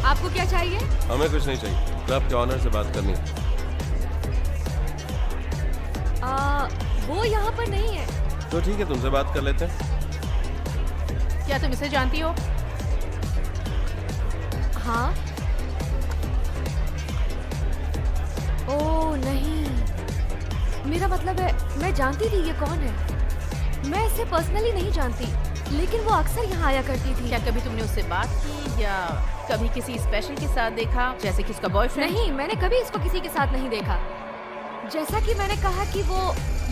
[SPEAKER 3] आपको क्या चाहिए?
[SPEAKER 6] हमें कुछ नहीं चाहिए, क्लब के ऑनर से बात करनी है।
[SPEAKER 3] वो यहाँ पर नहीं है।
[SPEAKER 6] तो ठीक है, तुमसे बात कर लेते हैं।
[SPEAKER 12] क्या तुम इसे जानती हो?
[SPEAKER 3] हाँ। ओह नहीं, मेरा मतलब है मैं जानती थी ये कौन है। मैं इसे पर्सनली नहीं जानती, लेकिन वो अक्सर यहाँ आया करती थी।
[SPEAKER 12] क्या कभी तुमने उससे बात की या कभी किसी स्पेशल के साथ देखा, जैसे कि उसका बॉयफ्रेंड?
[SPEAKER 3] नहीं, मैंने कभी इसको किसी के साथ नहीं देखा। जैसा कि मैंने कहा कि वो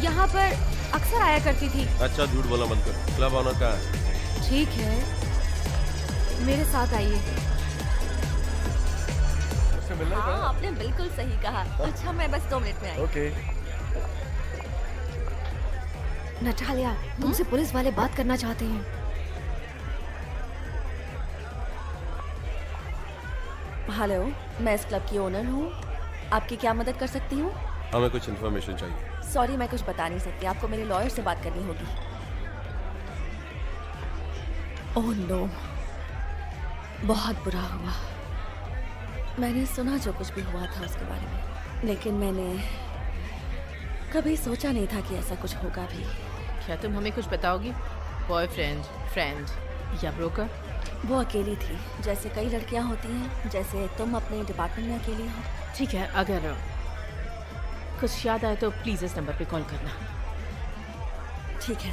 [SPEAKER 3] यहाँ पर अक्सर आया करती थी।
[SPEAKER 6] अच्छा झूठ बोला मत कर। क्लब ऑनर कहाँ है?
[SPEAKER 3] ठीक है, मेरे साथ आइए। हाँ, आपने बिल्कुल सही कहा। अच्छा, मैं बस 2 मिनट में आई।
[SPEAKER 6] ओके।
[SPEAKER 3] नटालिया, तुमसे पुलिस वाले बात करना चाहते हैं। हेलो, मैं इस क्लब की ओनर हूँ। आपकी क्या मदद कर सकती हूँ?
[SPEAKER 6] हमें कुछ इन्फॉर्मेशन चाहिए।
[SPEAKER 3] सॉरी, मैं कुछ बता नहीं सकती। आपको मेरे लॉयर से बात करनी होगी। ओह नो, बहुत बुरा हुआ। मैंने सुना जो कुछ भी हुआ था उसके बारे में, लेकिन मैंने कभी सोचा नहीं था कि ऐसा कुछ होगा भी।
[SPEAKER 12] क्या तुम हमें कुछ बताओगी? बॉयफ्रेंड, फ्रेंड या ब्रोकर?
[SPEAKER 3] वो अकेली थी, जैसे कई लड़कियां होती हैं, जैसे तुम अपने डिपार्टमेंट में अकेली हो।
[SPEAKER 12] ठीक है, अगर कुछ याद आए तो प्लीज इस नंबर पे कॉल करना।
[SPEAKER 3] ठीक है।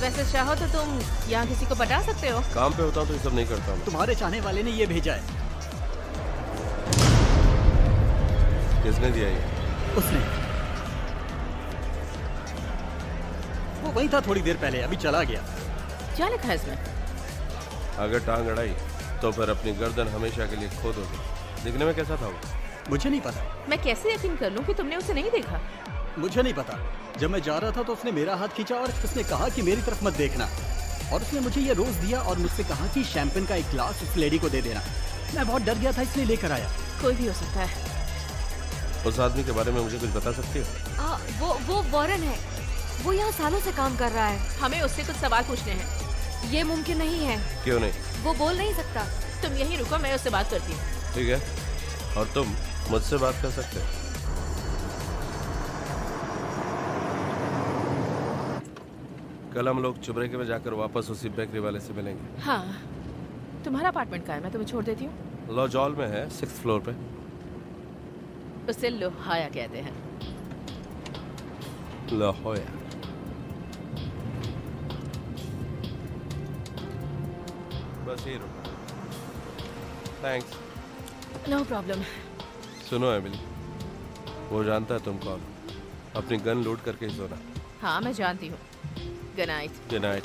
[SPEAKER 12] वैसे चाहो तो तुम यहाँ किसी को पटा सकते हो।
[SPEAKER 6] काम पे होता हूँ तो ये सब नहीं करता हूँ।
[SPEAKER 4] तुम्हारे चाहने वाले ने ये भेजा है।
[SPEAKER 6] किसने दिया ये?
[SPEAKER 4] उसने। वो वही था थोड़ी देर पहले, अभी चला गया।
[SPEAKER 12] क्या लिखा है इसमें?
[SPEAKER 6] अगर टांग अड़ाई तो फिर अपनी गर्दन हमेशा के लिए खो दोगे। दिखने में कैसा था वो?
[SPEAKER 4] मुझे नहीं पता।
[SPEAKER 12] मैं कैसे यकीन कर लूं कि तुमने उसे नहीं देखा?
[SPEAKER 4] मुझे नहीं पता। जब मैं जा रहा था तो उसने मेरा हाथ खींचा और उसने कहा कि मेरी तरफ मत देखना, और उसने मुझे ये रोज दिया और मुझसे कहा कि शैंपेन का एक ग्लास उस लेडी को दे देना। मैं बहुत डर गया था, इसलिए लेकर आया।
[SPEAKER 12] कोई भी हो सकता है।
[SPEAKER 6] उस आदमी के बारे में मुझे कुछ बता सकती हो?
[SPEAKER 3] वो वॉरेन है। वो यहाँ सालों से काम कर रहा है।
[SPEAKER 12] हमें उससे कुछ सवाल पूछने हैं।
[SPEAKER 3] ये मुमकिन नहीं है।
[SPEAKER 6] क्यों नहीं?
[SPEAKER 3] वो बोल नहीं सकता।
[SPEAKER 12] तुम यहीं रुको, मैं उससे बात करती हूँ।
[SPEAKER 6] ठीक है, और तुम मुझसे बात कर सकते हो। कल हम लोग चुबरेके में जाकर वापस उसी बेकरी वाले से मिलेंगे।
[SPEAKER 12] हाँ, तुम्हारा अपार्टमेंट कहाँ है? मैं तुम्हें छोड़ देती हूँ।
[SPEAKER 6] लॉज हॉल में है, 6th फ्लोर पे।
[SPEAKER 12] उसे लोहाया कहते हैं।
[SPEAKER 6] लोहाया। बस ये रुको। थैंक्स।
[SPEAKER 12] No problem.
[SPEAKER 6] सुनो एमिली, वो जानता है तुम कौन हो। अपनी गन लोड करके ही सोना।
[SPEAKER 12] हाँ, मैं जानती हूँ। Good night.
[SPEAKER 6] Good night.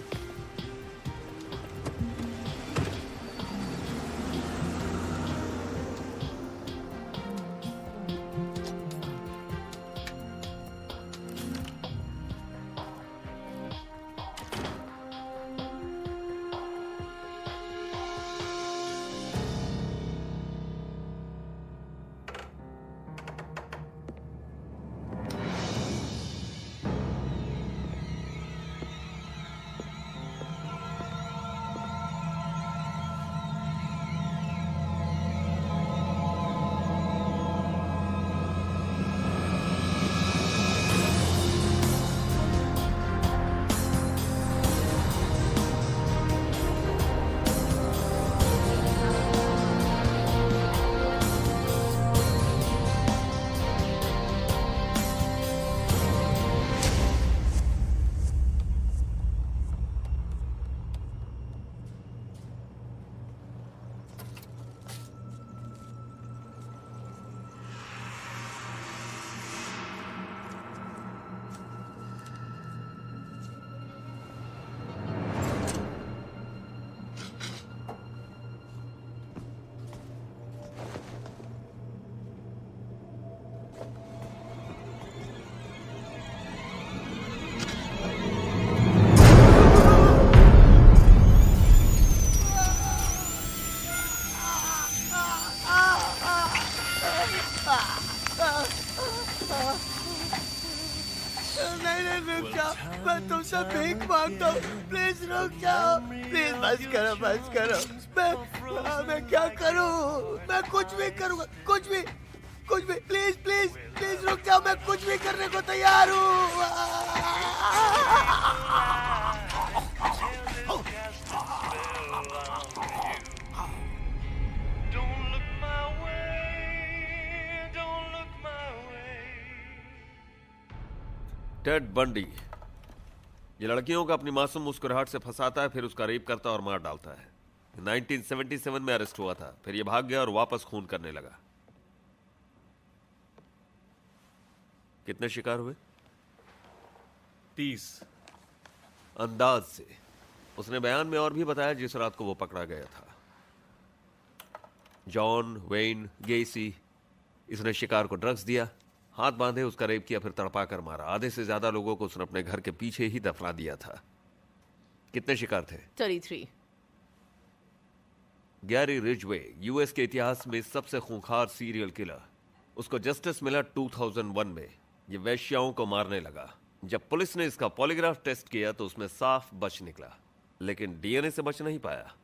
[SPEAKER 9] मैं भीख मांगता हूँ, प्लीज रुक जाओ, प्लीज बस करो। मैं क्या करूँ? मैं कुछ भी करूँगा, कुछ भी, प्लीज रुक जाओ, मैं कुछ भी करने को तैयार हूँ।
[SPEAKER 2] टेड बंडी ये लड़कियों को अपनी मासूम मुस्कुराहट से फंसाता है, फिर उसका रेप करता और मार डालता है। 1977 में अरेस्ट हुआ था, फिर ये भाग गया और वापस खून करने लगा। कितने शिकार हुए?
[SPEAKER 1] 30।
[SPEAKER 2] अंदाज से। उसने बयान में और भी बताया जिस रात को वो पकड़ा गया था। जॉन वेन गेसी, इसने शिकार को ड्रग्स दिया, हाथ बांधे, उसका रेप किया, फिर तड़पा कर मारा। आधे से ज्यादा लोगों को उसने अपने घर के पीछे ही दफना दिया था। कितने शिकार थे?
[SPEAKER 12] 33।
[SPEAKER 2] गैरी रिजवे यूएस के इतिहास में सबसे खूंखार सीरियल किलर। उसको जस्टिस मिला 2001 में। ये वैश्याओं को मारने लगा। जब पुलिस ने इसका पॉलीग्राफ टेस्ट किया तो उसमें साफ बच निकला, लेकिन डीएनए से बच नहीं पाया।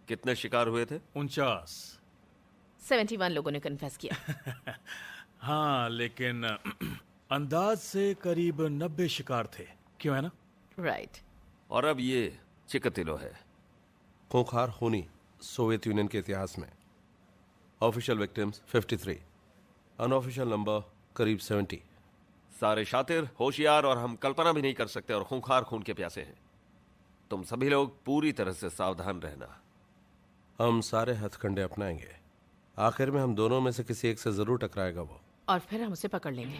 [SPEAKER 2] कितने शिकार हुए थे?
[SPEAKER 1] 49।
[SPEAKER 12] 71 लोगों ने कन्फेस किया।
[SPEAKER 1] हाँ, लेकिन अंदाज से करीब 90 शिकार थे, क्यों है ना?
[SPEAKER 12] राइट।
[SPEAKER 2] और अब ये चिकतिलो है।
[SPEAKER 6] खूंखार खूनी सोवियत यूनियन के इतिहास में। ऑफिशियल विक्टिम्स 53, अनऑफिशियल नंबर करीब 70।
[SPEAKER 2] सारे शातिर, होशियार और हम कल्पना भी नहीं कर सकते और खूंखार खून के प्यासे हैं। तुम सभी लोग पूरी तरह से सावधान रहना।
[SPEAKER 6] हम सारे हथकंडे अपनाएंगे। आखिर में हम दोनों में से किसी एक से जरूर टकराएगा वो,
[SPEAKER 12] और फिर हम उसे पकड़ लेंगे।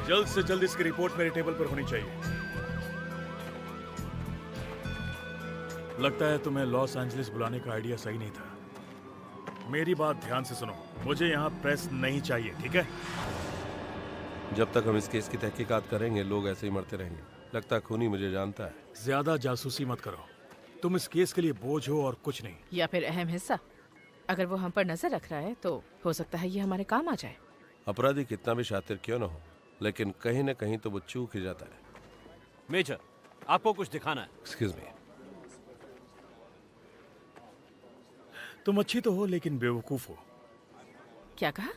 [SPEAKER 1] जल्द से जल्द इसकी रिपोर्ट मेरे टेबल पर होनी चाहिए। लगता है तुम्हें लॉस एंजलिस बुलाने का आइडिया सही नहीं था। मेरी बात ध्यान से सुनो, मुझे यहाँ प्रेस नहीं चाहिए, ठीक है?
[SPEAKER 6] जब तक हम इस केस की तहकीकात करेंगे लोग ऐसे ही मरते रहेंगे। लगता है खूनी मुझे जानता है।
[SPEAKER 1] ज्यादा जासूसी मत करो, तुम इस केस के लिए बोझ हो और कुछ नहीं।
[SPEAKER 12] या फिर अहम हिस्सा। अगर वो हम पर नजर रख रहा है तो हो सकता है ये हमारे काम आ जाए।
[SPEAKER 6] अपराधी कितना भी शातिर क्यों ना हो, लेकिन कहीं ना कहीं तो वो चूक ही जाता है।
[SPEAKER 10] मेजर, आपको कुछ दिखाना है।
[SPEAKER 6] Excuse me.
[SPEAKER 1] तुम अच्छी तो हो लेकिन बेवकूफ हो।
[SPEAKER 12] क्या कहा?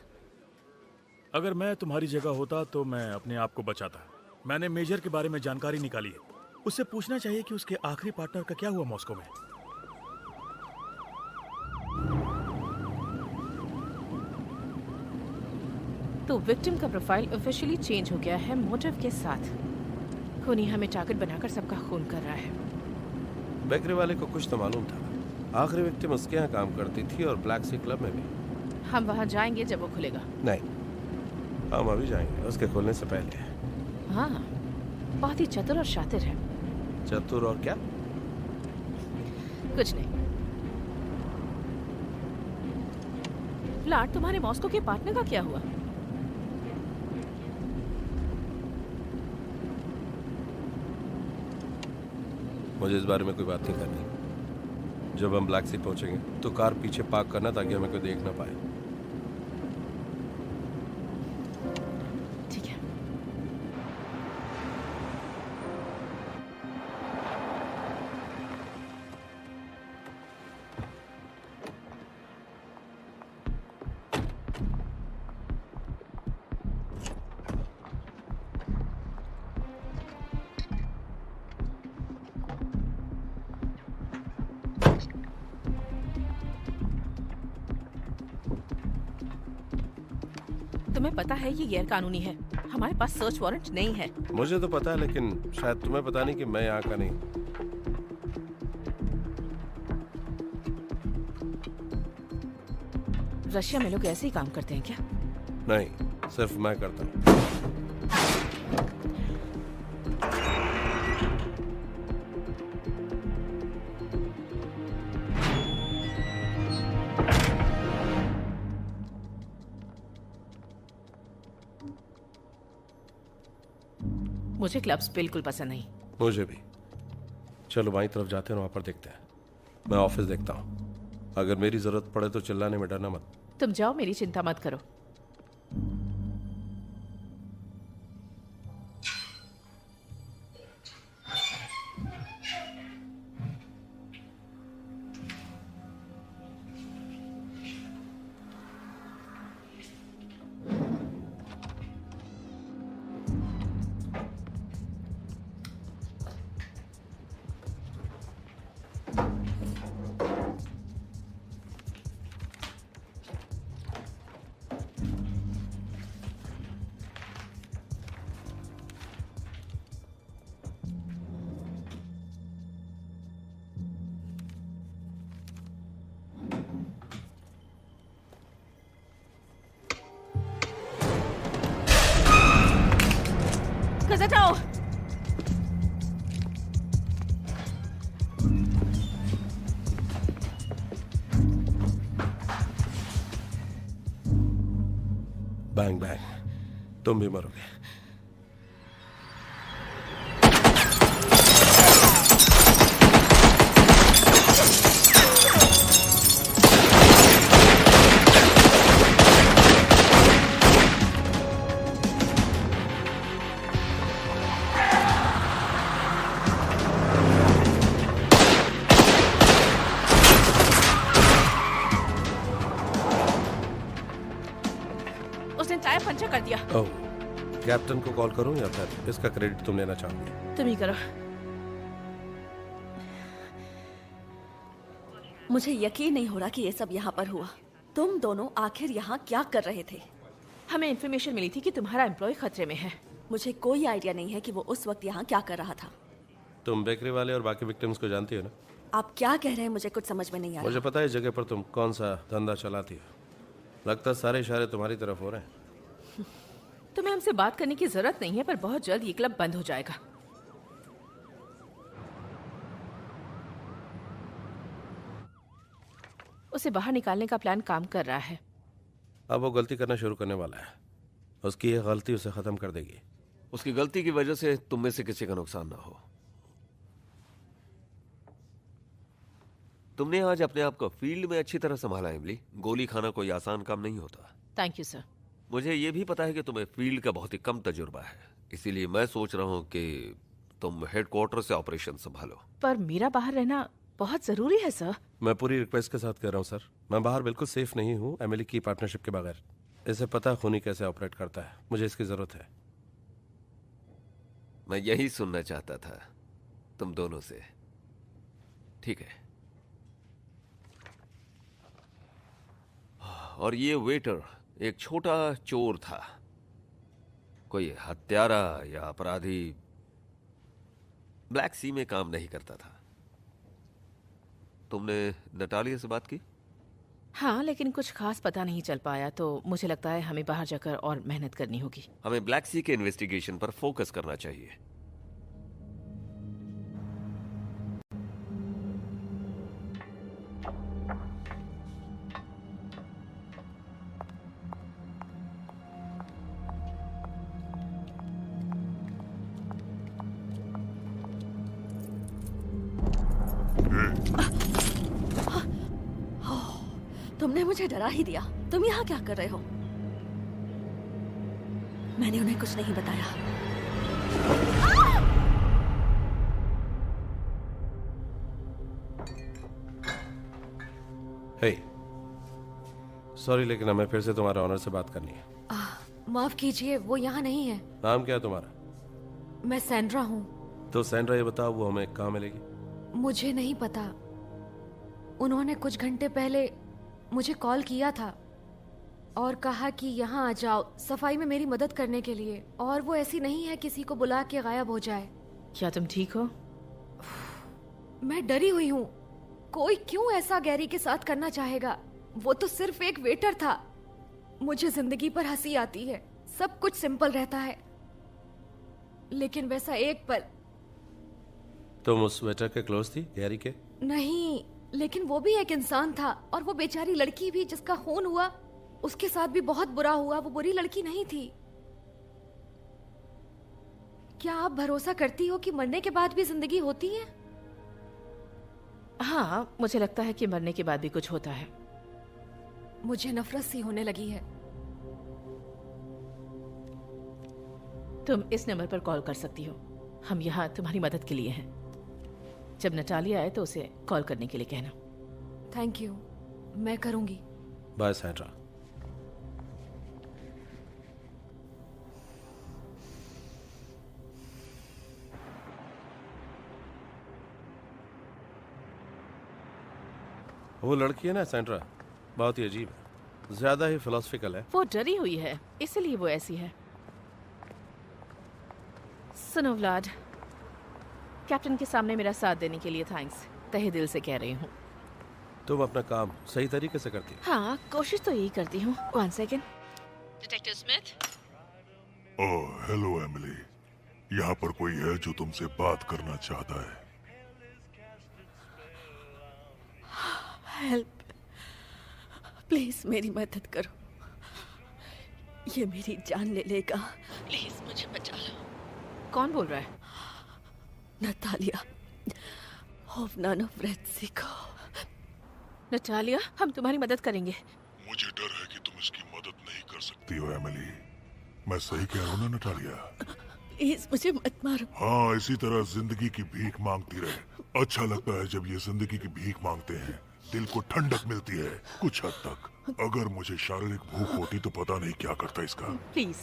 [SPEAKER 1] अगर मैं तुम्हारी जगह होता तो मैं अपने आप को बचाता। मैंने मेजर के बारे में जानकारी निकाली है। उससे पूछना चाहिए कि उसके आखिरी पार्टनर का क्या हुआ मॉस्को में।
[SPEAKER 12] तो विक्टिम का प्रोफाइल ऑफिशियली चेंज हो गया है मोटिव के साथ। खूनी हमें टारगेट बनाकर सबका खून कर रहा है।
[SPEAKER 6] बेकरी वाले को कुछ तो मालूम था। आखिरी विक्टिम उसके यहाँ काम करती थी और ब्लैक सी क्लब में भी।
[SPEAKER 12] हम वहाँ जाएंगे जब वो खुलेगा।
[SPEAKER 6] नहीं, हम अभी जाएंगे उसके खुलने से पहले।
[SPEAKER 12] हाँ, बहुत ही चतुर और शातिर है।
[SPEAKER 6] चतुर और क्या?
[SPEAKER 12] कुछ नहीं। फ्लैट, तुम्हारे मॉस्को के पार्टनर का क्या हुआ?
[SPEAKER 6] मुझे इस बारे में कोई बात नहीं करनी। जब हम ब्लैक सी पहुंचेंगे तो कार पीछे पार्क करना ताकि हमें कोई देख ना पाए।
[SPEAKER 12] ठीक है। तुम्हें पता है ये गैर कानूनी है। हमारे पास सर्च वारंट नहीं है।
[SPEAKER 6] मुझे तो पता है, लेकिन शायद तुम्हें पता नहीं कि मैं यहाँ का नहीं।
[SPEAKER 12] रशिया में लोग ऐसे ही काम करते हैं क्या?
[SPEAKER 6] नहीं, सिर्फ मैं करता हूँ।
[SPEAKER 12] मुझे क्लब्स बिल्कुल पसंद नहीं।
[SPEAKER 6] मुझे भी। चलो बाईं तरफ जाते हैं, वहां पर देखते हैं। मैं ऑफिस देखता हूँ। अगर मेरी जरूरत पड़े तो चिल्लाने में डरना मत।
[SPEAKER 12] तुम जाओ, मेरी चिंता मत करो।
[SPEAKER 11] Gazetto!
[SPEAKER 6] बैंग बैंग, तुम भी मरोगे।
[SPEAKER 12] उसने टायर पंचर कर दिया।
[SPEAKER 6] ओह, कैप्टन को कॉल करूं या फिर इसका क्रेडिट तुम लेना चाहोगे?
[SPEAKER 12] तुम ही करो।
[SPEAKER 3] मुझे यकीन नहीं हो रहा कि ये सब यहाँ पर हुआ। तुम दोनों आखिर यहाँ क्या कर रहे थे?
[SPEAKER 12] हमें इन्फॉर्मेशन मिली थी कि तुम्हारा एम्प्लॉय खतरे में है।
[SPEAKER 3] मुझे कोई आइडिया नहीं है कि वो उस वक्त यहाँ क्या कर रहा था।
[SPEAKER 6] तुम बेकरी वाले और बाकी विक्टिम्स को जानती हो ना?
[SPEAKER 3] आप क्या कह रहे हैं मुझे कुछ समझ में नहीं आ रहा।
[SPEAKER 6] मुझे पता है इस जगह पर तुम कौन सा धंधा चलाती हो। लगता है सारे इशारे तुम्हारी तरफ हो रहे हैं।
[SPEAKER 12] तुम्हें हमसे बात करने की जरूरत नहीं है, पर बहुत जल्द ये क्लब बंद हो जाएगा। उसे बाहर निकालने का प्लान काम कर रहा है।
[SPEAKER 6] अब वो गलती करना शुरू करने वाला है। उसकी ये गलती उसे खत्म कर देगी।
[SPEAKER 2] उसकी गलती की वजह से तुम में से किसी का नुकसान ना हो। तुमने आज अपने आप को फील्ड में अच्छी तरह संभाला एमिली। गोली खाना कोई आसान काम नहीं होता।
[SPEAKER 12] Thank you sir.
[SPEAKER 2] मुझे यह भी पता है कि तुम्हें फील्ड का बहुत ही कम तजुर्बा है, इसीलिए मैं सोच रहा हूं कि तुम हेडक्वार्टर से ऑपरेशन संभालो।
[SPEAKER 12] पर मेरा बाहर रहना बहुत जरूरी है सर।
[SPEAKER 6] मैं पूरी रिक्वेस्ट के साथ कह रहा हूँ सर, मैं बाहर बिल्कुल सेफ नहीं हूँ एमिली की पार्टनरशिप के बगैर। इसे पता खूनी कैसे ऑपरेट करता है, मुझे इसकी जरूरत है।
[SPEAKER 2] मैं यही सुनना चाहता था तुम दोनों से। ठीक है। और ये वेटर एक छोटा चोर था, कोई हत्यारा या अपराधी ब्लैक सी में काम नहीं करता था। तुमने नटालिया से बात की?
[SPEAKER 12] हाँ, लेकिन कुछ खास पता नहीं चल पाया, तो मुझे लगता है हमें बाहर जाकर और मेहनत करनी होगी।
[SPEAKER 2] हमें ब्लैक सी के इन्वेस्टिगेशन पर फोकस करना चाहिए।
[SPEAKER 3] तुमने मुझे डरा ही दिया। तुम यहाँ क्या कर रहे हो? मैंने उन्हें कुछ नहीं बताया।
[SPEAKER 6] हे, सॉरी लेकिन हमें फिर से तुम्हारा ऑनर से बात करनी है।
[SPEAKER 11] माफ कीजिए, वो यहाँ नहीं है।
[SPEAKER 6] नाम क्या है तुम्हारा?
[SPEAKER 11] मैं सैंड्रा हूँ।
[SPEAKER 6] तो सैंड्रा, ये बताओ वो हमें कहाँ मिलेगी?
[SPEAKER 11] मुझे नहीं पता। उन्होंने कुछ घंटे पहले मुझे कॉल किया था और कहा कि यहाँ आ जाओ सफाई में मेरी मदद करने के लिए। और वो ऐसी नहीं है किसी को बुला के गायब हो जाए।
[SPEAKER 12] क्या तुम ठीक हो?
[SPEAKER 11] मैं डरी हुई हूँ। कोई क्यों ऐसा गैरी के साथ करना चाहेगा? वो तो सिर्फ एक वेटर था। मुझे जिंदगी पर हंसी आती है। सब कुछ सिंपल रहता है, लेकिन वैसा एक पल।
[SPEAKER 6] तुम उस वेटर के क्लोज थी, गैरी के?
[SPEAKER 11] नहीं, लेकिन वो भी एक इंसान था। और वो बेचारी लड़की भी जिसका खून हुआ, उसके साथ भी बहुत बुरा हुआ। वो बुरी लड़की नहीं थी। क्या आप भरोसा करती हो कि मरने के बाद भी जिंदगी होती है?
[SPEAKER 12] हाँ, मुझे लगता है कि मरने के बाद भी कुछ होता है।
[SPEAKER 11] मुझे नफरत सी होने लगी है।
[SPEAKER 12] तुम इस नंबर पर कॉल कर सकती हो। हम यहाँ तुम्हारी मदद के लिए हैं। जब नटालिया आए तो उसे कॉल करने के लिए कहना।
[SPEAKER 11] थैंक यू, मैं करूंगी।
[SPEAKER 6] Bye Sandra. वो लड़की है ना सैंड्रा, बहुत ही अजीब है, ज्यादा ही फिलोसफिकल है।
[SPEAKER 12] वो डरी हुई है, इसलिए वो ऐसी है। सुनो व्लाड, कैप्टन के सामने मेरा साथ देने के लिए थैंक्स, तहे दिल से कह रही हूँ।
[SPEAKER 6] तुम अपना काम सही तरीके से करती हो।
[SPEAKER 12] हाँ, कोशिश तो यही करती हूँ। 1 second. Detective Smith.
[SPEAKER 13] Oh, hello Emily. यहाँ पर कोई है जो तुमसे बात करना चाहता है।
[SPEAKER 3] हेल्प, प्लीज मेरी मदद करो। ये मेरी जान ले लेगा, प्लीज मुझे बचा लो।
[SPEAKER 12] कौन बोल रहा है?
[SPEAKER 3] नतालिया होवनानोव्रेत्सिको।
[SPEAKER 12] नटालिया, हम तुम्हारी मदद करेंगे।
[SPEAKER 13] मुझे डर है कि तुम इसकी मदद नहीं कर सकती हो एमिली। मैं सही कह रहा हूँ ना नटालिया?
[SPEAKER 3] प्लीज मुझे मत मारो।
[SPEAKER 13] हाँ, इसी तरह जिंदगी की भीख मांगती रहे। अच्छा लगता है जब ये जिंदगी की भीख मांगते हैं, दिल को ठंडक मिलती है कुछ हद तक। अगर मुझे शारीरिक भूख होती तो पता नहीं क्या करता इसका।
[SPEAKER 12] प्लीज,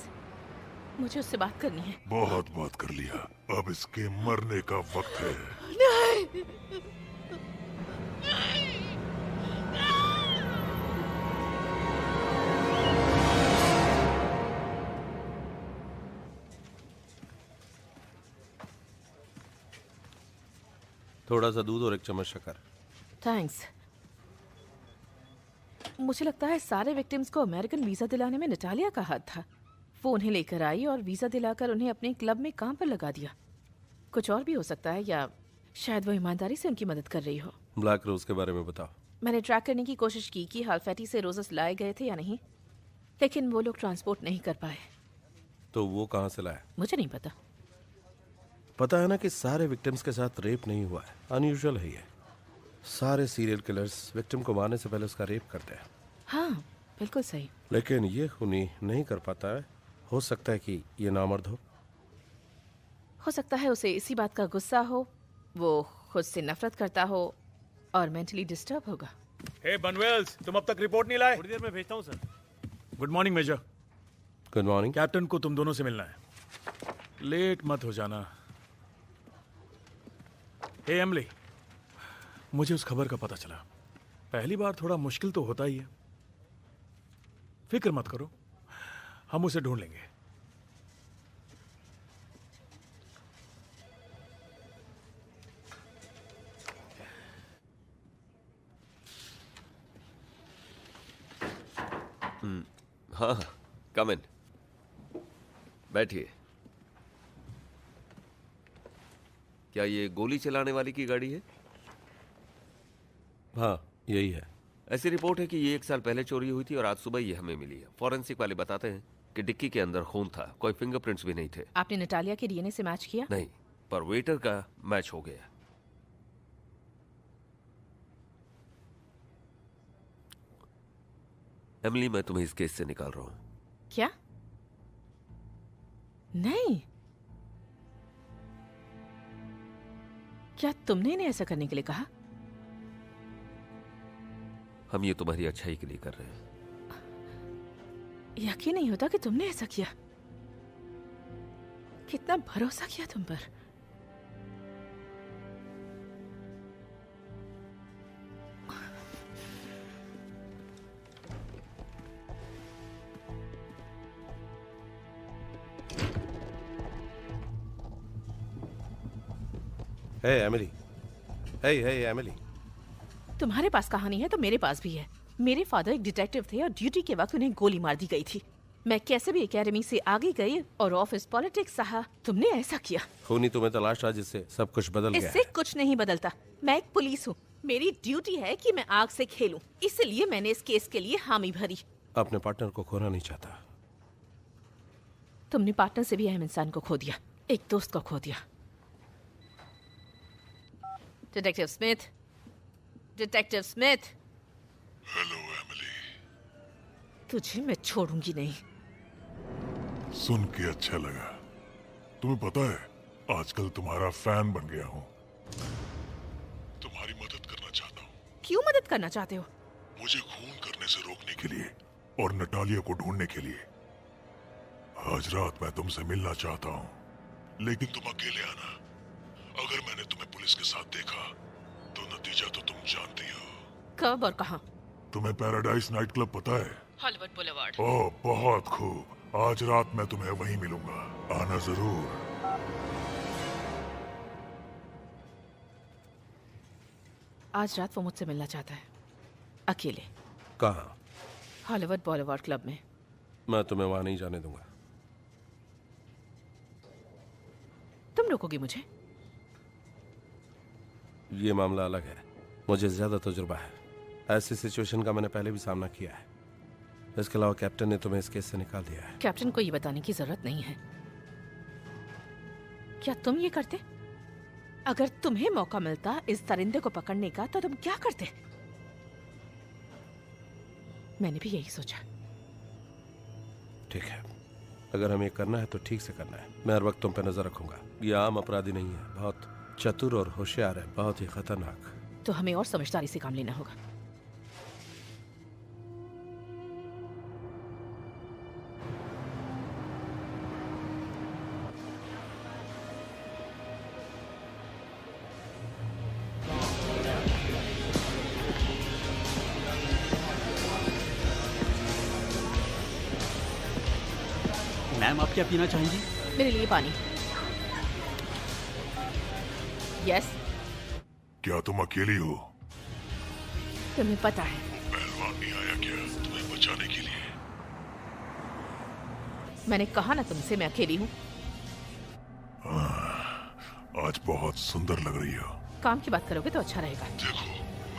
[SPEAKER 12] मुझे उससे बात करनी है।
[SPEAKER 13] बहुत बात कर लिया, अब इसके मरने का वक्त है।
[SPEAKER 3] नहीं।
[SPEAKER 6] थोड़ा सा दूध और एक चम्मच शक्कर।
[SPEAKER 12] थैंक्स। मुझे लगता है सारे विक्टिम्स को अमेरिकन वीजा दिलाने में नटालिया का हाथ था। वो उन्हें लेकर आई और वीजा दिलाकर उन्हें अपने क्लब में काम पर लगा दिया। कुछ और भी हो सकता है, या शायद वो ईमानदारी से उनकी मदद कर रही हो।
[SPEAKER 6] ब्लैक रोज के बारे में बताओ।
[SPEAKER 12] मैंने ट्रैक करने की कोशिश की कि हालफैटी से रोजेस लाए गए थे या नहीं, लेकिन वो लोग ट्रांसपोर्ट नहीं कर पाए।
[SPEAKER 6] तो वो कहाँ से लाया?
[SPEAKER 12] मुझे नहीं पता।
[SPEAKER 6] पता है ना कि सारे विक्टिम्स के साथ रेप नहीं हुआ है। अनयूजुअल है ये। सारे सीरियल किलर्स विक्टिम को मारने से पहले उसका रेप करते हैं।
[SPEAKER 12] हाँ, बिल्कुल सही।
[SPEAKER 6] लेकिन ये खूनी नहीं कर पाता है। हो सकता है कि ये नामर्द हो
[SPEAKER 12] सकता है उसे इसी बात का गुस्सा हो, वो खुद से नफरत करता हो और मेंटली डिस्टर्ब होगा।
[SPEAKER 1] हे बनवेल्स, तुम अब तक रिपोर्ट नहीं लाए?
[SPEAKER 10] थोड़ी देर में भेजता हूँ sir.
[SPEAKER 1] Good morning major.
[SPEAKER 6] Good morning.
[SPEAKER 1] Captain को तुम दोनों से मिलना है, लेट मत हो जाना। हे एमली, मुझे उस खबर का पता चला। पहली बार थोड़ा मुश्किल तो होता ही है। फिक्र मत करो, हम उसे ढूंढ लेंगे।
[SPEAKER 2] हाँ, कम इन। बैठिए। क्या ये गोली चलाने वाली की गाड़ी है?
[SPEAKER 6] हाँ, यही है।
[SPEAKER 2] ऐसी रिपोर्ट है कि ये 1 साल पहले चोरी हुई थी और आज सुबह ये हमें मिली है। फॉरेंसिक वाले बताते हैं कि डिक्की के अंदर खून था, कोई फिंगरप्रिंट्स भी नहीं थे।
[SPEAKER 12] आपने नटालिया के डीएनए से मैच किया?
[SPEAKER 2] नहीं, पर वेटर का मैच हो गया। एमिली, मैं तुम्हें इस केस से निकाल रहा हूं।
[SPEAKER 12] क्या? नहीं, क्या तुमने इन्हें ऐसा करने के लिए कहा?
[SPEAKER 2] हम ये तुम्हारी अच्छाई के लिए कर रहे हैं।
[SPEAKER 12] यकीन नहीं होता कि तुमने ऐसा किया। कितना भरोसा किया तुम पर।
[SPEAKER 6] हे एमिली, हे एमिली।
[SPEAKER 12] तुम्हारे पास कहानी है तो मेरे पास भी है। मेरे फादर एक डिटेक्टिव थे और ड्यूटी के वक्त उन्हें गोली मार दी गई थी। मैं कैसे भी एकेडमी से आगे गई और ऑफिस पॉलिटिक्स सहा। तुमने ऐसा किया।
[SPEAKER 6] खूनी तुम्हें तलाश रहा जिससे सब कुछ बदल गया।
[SPEAKER 12] इससे कुछ नहीं बदलता। मैं एक पुलिस हूँ, मेरी ड्यूटी है कि मैं आग से खेलूं। इसलिए मैंने इस केस के लिए हामी भरी।
[SPEAKER 6] अपने पार्टनर को खोना नहीं चाहता।
[SPEAKER 12] तुमने पार्टनर से भी अहम इंसान को खो दिया, एक दोस्त को खो दिया। Detective Smith, detective Smith.
[SPEAKER 13] Hello Emily.
[SPEAKER 12] तुझे मैं छोड़ूंगी नहीं।
[SPEAKER 13] सुन के अच्छा लगा। तुम्हें पता है, आजकल तुम्हारा फैन बन गया हूँ। तुम्हारी मदद करना चाहता हूँ।
[SPEAKER 12] क्यों मदद करना चाहते हो?
[SPEAKER 13] मुझे खून करने से रोकने के लिए और नटालिया को ढूंढने के लिए। आज रात मैं तुमसे मिलना चाहता हूँ, लेकिन तुम अकेले आना। अगर मैंने तुम्हें पुलिस के साथ देखा तो नतीजा तो तुम जानती हो।
[SPEAKER 12] कब और कहाँ?
[SPEAKER 13] तुम्हें पैराडाइज नाइट क्लब पता है?
[SPEAKER 12] Hollywood boulevard.
[SPEAKER 13] ओह, बहुत खूब। आज रात मैं तुम्हें वहीं मिलूंगा, आना जरूर।
[SPEAKER 12] आज रात वो मुझसे मिलना चाहता है, अकेले।
[SPEAKER 6] कहाँ?
[SPEAKER 12] हॉलीवुड बुलेवार्ड क्लब में।
[SPEAKER 6] मैं तुम्हें वहां नहीं जाने दूंगा।
[SPEAKER 12] तुम रोकोगे मुझे?
[SPEAKER 6] ये मामला अलग है। मुझे ज्यादा तजुर्बा है। ऐसी सिचुएशन का मैंने पहले भी सामना किया है। इसके अलावा कैप्टन ने तुम्हें इस केस से निकाल दिया है।
[SPEAKER 12] कैप्टन को ये बताने की जरूरत नहीं है। क्या तुम ये करते? अगर तुम्हें मौका मिलता इस दरिंदे को पकड़ने का तो तुम क्या करते? मैंने भी यही सोचा।
[SPEAKER 6] ठीक है, अगर हमें करना है तो ठीक से करना है। मैं हर वक्त तुम पे नजर रखूंगा। ये आम अपराधी नहीं है, बहुत चतुर और होशियार है, बहुत ही खतरनाक।
[SPEAKER 12] तो हमें और समझदारी से काम लेना होगा।
[SPEAKER 4] मैम, आप क्या पीना चाहेंगी?
[SPEAKER 12] मेरे लिए पानी। यस।
[SPEAKER 13] क्या तुम अकेली हो?
[SPEAKER 12] तुम्हें पता है
[SPEAKER 13] पहलवान नहीं आया क्या तुम्हें बचाने के लिए?
[SPEAKER 12] मैंने कहा ना तुमसे मैं अकेली हूँ।
[SPEAKER 13] आज बहुत सुंदर लग रही हो।
[SPEAKER 12] काम की बात करोगे तो अच्छा रहेगा।
[SPEAKER 13] देखो,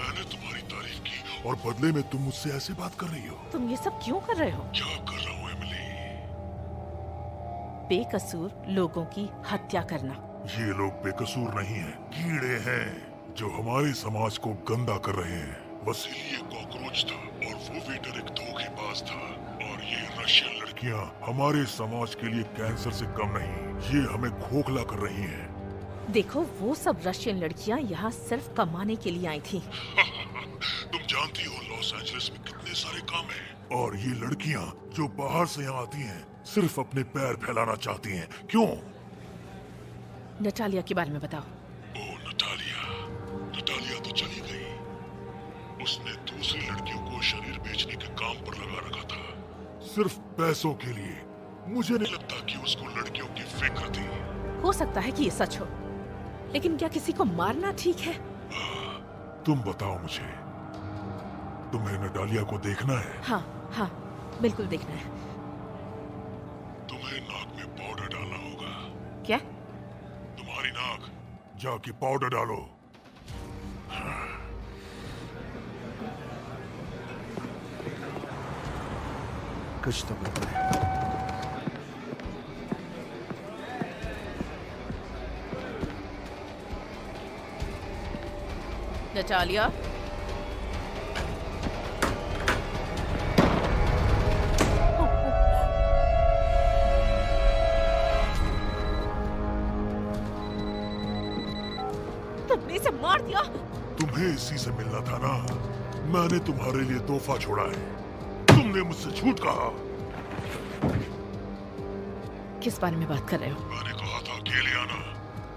[SPEAKER 13] मैंने तुम्हारी तारीफ की और बदले में तुम मुझसे ऐसे बात कर रही हो।
[SPEAKER 12] तुम ये सब क्यों कर रहे हो?
[SPEAKER 13] क्या कर रहा हूँ एमिली?
[SPEAKER 12] बेकसूर लोगों की हत्या करना।
[SPEAKER 13] ये लोग बेकसूर नहीं हैं, कीड़े हैं जो हमारे समाज को गंदा कर रहे हैं। वसीली एक कॉकरोच था और वो वेटर एक धोखेबाज था। और ये रशियन लड़कियां हमारे समाज के लिए कैंसर से कम नहीं, ये हमें खोखला कर रही हैं।
[SPEAKER 12] देखो, वो सब रशियन लड़कियां यहाँ सिर्फ कमाने के लिए आई थी।
[SPEAKER 13] तुम जानती हो लॉस एंजलिस में कितने सारे काम हैं। और ये लड़कियां जो बाहर से यहाँ आती हैं सिर्फ अपने पैर फैलाना चाहती हैं। क्यों?
[SPEAKER 12] नटालिया के बारे में बताओ।
[SPEAKER 13] ओ, नटालिया तो चली गई। उसने दूसरी लड़कियों को शरीर बेचने के काम पर लगा रखा था, सिर्फ पैसों के लिए। मुझे नहीं लगता कि उसको लड़कियों की फिक्र थी।
[SPEAKER 12] हो सकता है कि ये सच हो, लेकिन क्या किसी को मारना ठीक है?
[SPEAKER 13] तुम बताओ मुझे, तुम्हें नटालिया को देखना है?
[SPEAKER 12] हाँ हाँ, बिल्कुल देखना है।
[SPEAKER 13] तुम्हें नाक में पाउडर डालना होगा।
[SPEAKER 12] क्या?
[SPEAKER 13] तुम्हारी नाक, जाके पाउडर डालो।
[SPEAKER 6] कुछ तो करना है।
[SPEAKER 12] नटालिया, तुमने इसे मार दिया।
[SPEAKER 13] तुम्हें इसी से मिलना था ना। मैंने तुम्हारे लिए तोहफा छोड़ा है। तुमने मुझसे झूठ कहा।
[SPEAKER 12] किस बारे में बात कर रहे हो?
[SPEAKER 13] मैंने कहा था अकेले आना।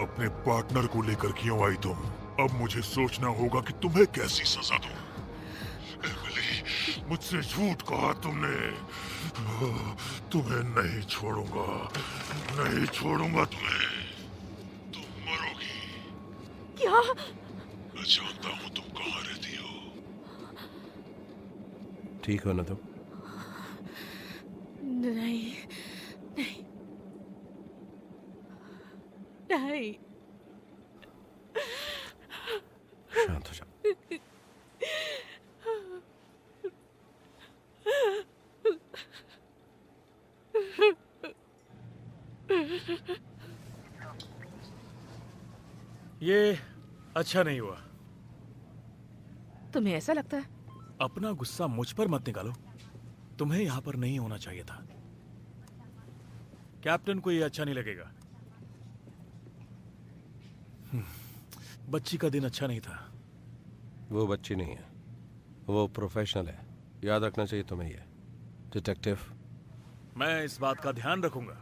[SPEAKER 13] अपने पार्टनर को लेकर क्यों आई तुम? अब मुझे सोचना होगा कि तुम्हें कैसी सजा दूं। एमिली, मुझसे झूठ कहा तुमने। तुम्हें नहीं छोड़ूंगा, नहीं छोड़ूंगा तुम्हें। तुम मरोगी।
[SPEAKER 12] क्या?
[SPEAKER 13] मैं जानता हूँ तुम कहाँ रहती हो।
[SPEAKER 6] ठीक हो ना तुम?
[SPEAKER 12] नहीं नहीं नहीं।
[SPEAKER 6] शांत हो जाओ।
[SPEAKER 1] ये अच्छा नहीं हुआ।
[SPEAKER 12] तुम्हें ऐसा लगता है?
[SPEAKER 1] अपना गुस्सा मुझ पर मत निकालो। तुम्हें यहाँ पर नहीं होना चाहिए था। कैप्टन को ये अच्छा नहीं लगेगा। बच्ची का दिन अच्छा नहीं था।
[SPEAKER 6] वो बच्ची नहीं है, वो प्रोफेशनल है। याद रखना चाहिए तुम्हें ये, डिटेक्टिव।
[SPEAKER 1] मैं इस बात का ध्यान रखूंगा,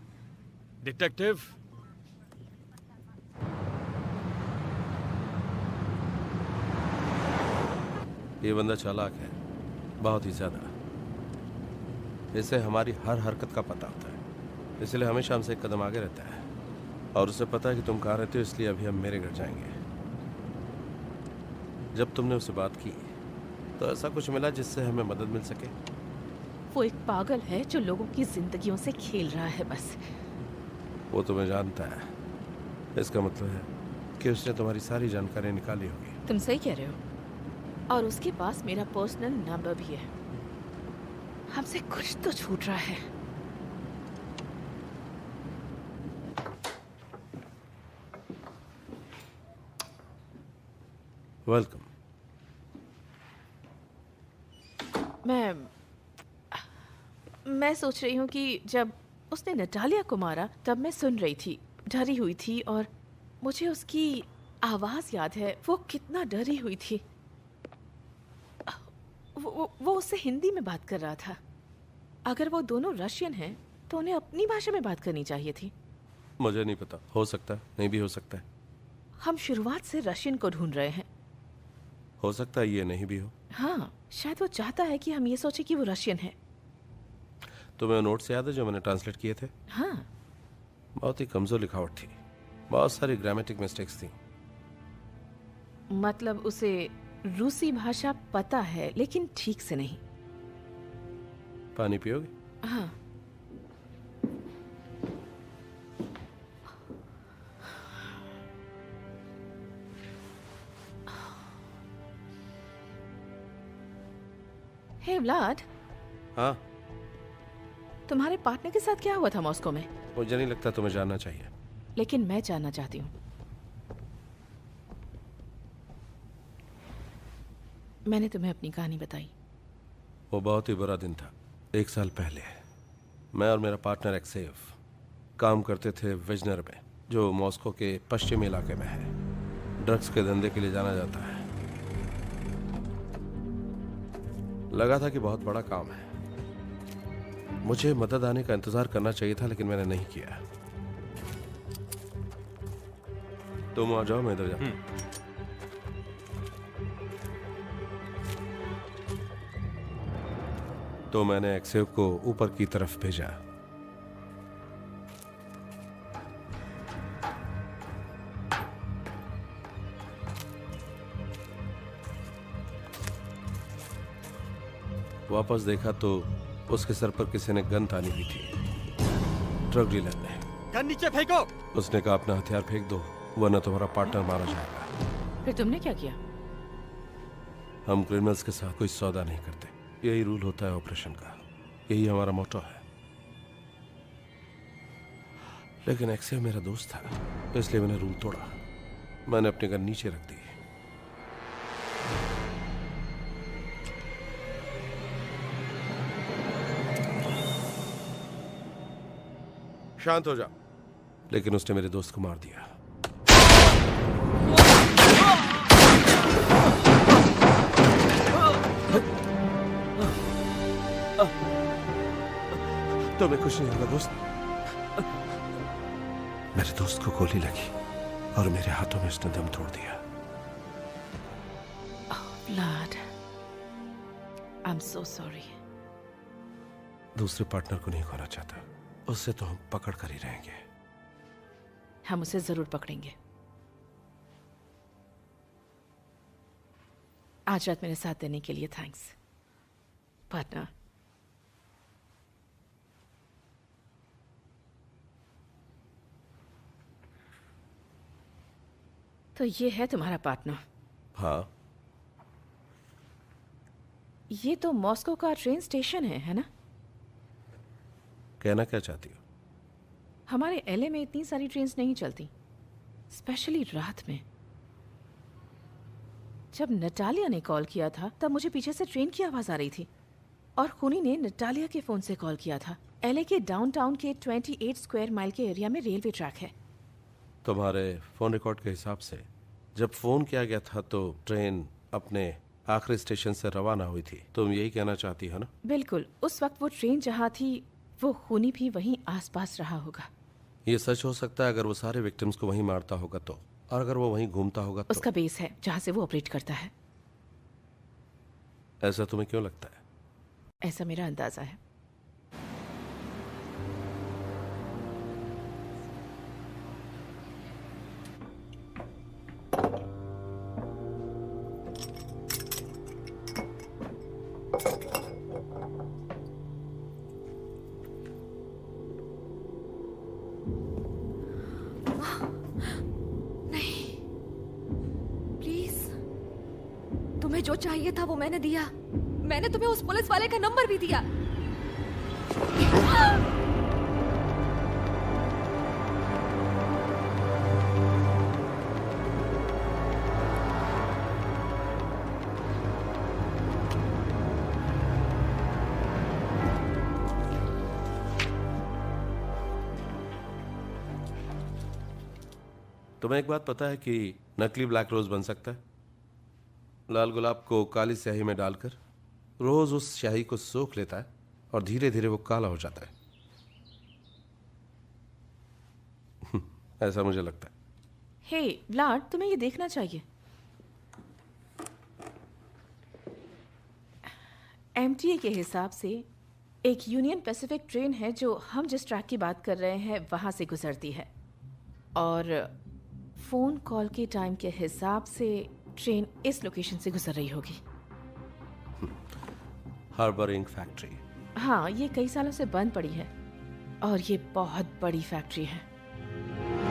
[SPEAKER 1] डिटेक्टिव।
[SPEAKER 6] ये बंदा चालाक है, बहुत ही ज्यादा। इसे हमारी हर हरकत का पता होता है, इसलिए हमेशा हमसे एक कदम आगे रहता है। और उसे पता है कि तुम कहाँ रहते हो, इसलिए अभी हम मेरे घर जाएंगे। जब तुमने उससे बात की तो ऐसा कुछ मिला जिससे हमें मदद मिल सके?
[SPEAKER 12] वो एक पागल है जो लोगों की जिंदगियों से खेल रहा है बस।
[SPEAKER 6] वो तुम्हें जानता है, इसका मतलब है कि उसने तुम्हारी सारी जानकारी निकाली होगी।
[SPEAKER 12] तुम सही कह रहे हो, और उसके पास मेरा पर्सनल नंबर भी है। हमसे कुछ तो छूट रहा है।
[SPEAKER 6] वेलकम।
[SPEAKER 12] मैं सोच रही हूँ कि जब उसने नटालिया को मारा तब मैं सुन रही थी, डरी हुई थी, और मुझे उसकी आवाज याद है। वो कितना डरी हुई थी। वो उससे हिंदी में बात कर रहा था। अगर वो दोनों रशियन हैं तो उन्हें अपनी भाषा में बात करनी चाहिए थी।
[SPEAKER 6] मुझे नहीं पता, हो सकता है, नहीं भी हो सकता है।
[SPEAKER 12] हम शुरुआत से रशियन को ढूंढ रहे हैं।
[SPEAKER 6] हो सकता है ये नहीं भी हो।
[SPEAKER 12] हाँ, शायद वो चाहता है कि हम ये सोचे कि वो रशियन है।
[SPEAKER 6] तुम्हें नोट्स याद है जो मैंने ट्रांसलेट किए थे?
[SPEAKER 12] हाँ।
[SPEAKER 6] बहुत ही कमजोर लिखावट थी, बहुत सारी ग्रामेटिक मिस्टेक्स थी।
[SPEAKER 12] मतलब उसे रूसी भाषा पता है लेकिन ठीक से नहीं।
[SPEAKER 6] पानी पियोगे?
[SPEAKER 12] हाँ। हे व्लाड।
[SPEAKER 6] हाँ।
[SPEAKER 12] तुम्हारे पार्टनर के साथ क्या हुआ था मॉस्को में?
[SPEAKER 6] मुझे नहीं लगता तुम्हें जानना चाहिए।
[SPEAKER 12] लेकिन मैं जानना चाहती हूँ। मैंने तुम्हें अपनी कहानी बताई।
[SPEAKER 6] वो बहुत ही बुरा दिन था। 1 साल पहले मैं और मेरा पार्टनर एक्सेव काम करते थे विजनर में, जो मॉस्को के पश्चिमी इलाके में है। ड्रग्स के धंधे के लिए जाना जाता है। लगा था कि बहुत बड़ा काम है, मुझे मदद आने का इंतजार करना चाहिए था, लेकिन मैंने नहीं किया। तुम आ जाओ, मैं इधर जाता हूं। तो मैंने एक्सेव को ऊपर की तरफ भेजा। वापस देखा तो उसके सर पर किसी ने गन तानी हुई थी। ड्रग डीलर ने।
[SPEAKER 4] गन नीचे फेंको।
[SPEAKER 6] उसने कहा अपना हथियार फेंक दो, वरना तुम्हारा पार्टनर मारा जाएगा।
[SPEAKER 12] फिर तुमने क्या किया?
[SPEAKER 6] हम क्रिमिनल्स के साथ कोई सौदा नहीं करते, यही रूल होता है ऑपरेशन का, यही हमारा मोटो है। लेकिन एक्सेव मेरा दोस्त था, इसलिए मैंने रूल तोड़ा। मैंने अपनी गन नीचे रख दी। शांत हो जा। लेकिन उसने मेरे दोस्त को मार दिया। तुम्हें कुछ नहीं होगा दोस्त। मेरे दोस्त को गोली लगी और मेरे हाथों में उसने दम तोड़ दिया।
[SPEAKER 12] Vlad, I'm so sorry.
[SPEAKER 6] दूसरे पार्टनर को नहीं खोना चाहता, उससे तो हम पकड़ कर ही रहेंगे।
[SPEAKER 12] हम उसे जरूर पकड़ेंगे। आज रात मेरे साथ देने के लिए थैंक्स पार्टनर। तो ये है तुम्हारा पार्टनर?
[SPEAKER 6] हाँ।
[SPEAKER 12] ये तो मॉस्को का ट्रेन स्टेशन है ना?
[SPEAKER 6] कहना क्या चाहती हो?
[SPEAKER 12] हमारे एलए में इतनी सारी ट्रेन्स नहीं चलती, स्पेशली रात में। जब नटालिया ने कॉल किया था तब मुझे पीछे से ट्रेन की आवाज आ रही थी और खूनी ने नटालिया के फोन से कॉल किया था। एलए के डाउनटाउन के 28 स्क्वायर माइल के एरिया में रेलवे ट्रैक है।
[SPEAKER 6] तुम्हारे फोन रिकॉर्ड के हिसाब से जब फोन किया गया था तो ट्रेन अपने आखिरी स्टेशन से रवाना हुई थी। तुम यही कहना चाहती हो ना?
[SPEAKER 12] बिल्कुल। उस वक्त वो ट्रेन जहाँ थी वो खूनी भी वहीं आसपास रहा होगा।
[SPEAKER 6] ये सच हो सकता है अगर वो सारे विक्टिम्स को वहीं मारता होगा तो, और अगर वो वहीं घूमता होगा तो।
[SPEAKER 12] उसका बेस है जहाँ से वो ऑपरेट करता है।
[SPEAKER 6] ऐसा तुम्हें क्यों लगता है?
[SPEAKER 12] ऐसा मेरा अंदाजा है।
[SPEAKER 11] तुम्हें जो चाहिए था वो मैंने दिया। मैंने तुम्हें उस पुलिस वाले का नंबर भी दिया।
[SPEAKER 6] तुम्हें एक बात पता है कि नकली ब्लैक रोज बन सकता है? लाल गुलाब को काली स्याही में डालकर रोज उस स्याही को सोख लेता है और धीरे धीरे वो काला हो जाता है। ऐसा मुझे लगता है।
[SPEAKER 12] हे व्लाड, तुम्हें ये देखना चाहिए। एमटीए के हिसाब से एक यूनियन पैसिफिक ट्रेन है जो हम जिस ट्रैक की बात कर रहे हैं वहां से गुजरती है, और फोन कॉल के टाइम के हिसाब से ट्रेन इस लोकेशन से गुजर रही होगी।
[SPEAKER 6] Harbour ink factory.
[SPEAKER 12] हाँ, ये कई सालों से बंद पड़ी है और ये बहुत बड़ी फैक्ट्री है।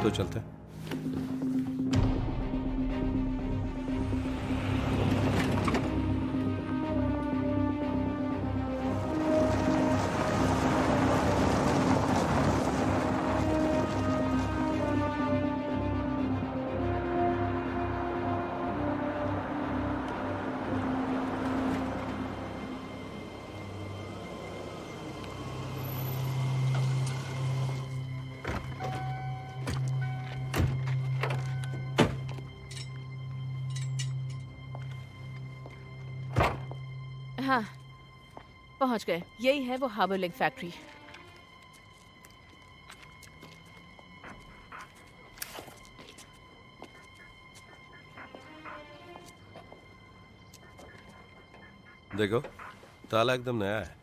[SPEAKER 6] तो चलते हैं।
[SPEAKER 12] हाँ, पहुंच गए। यही है वो हार्बर लिंक फैक्ट्री।
[SPEAKER 6] देखो, ताला एकदम नया है।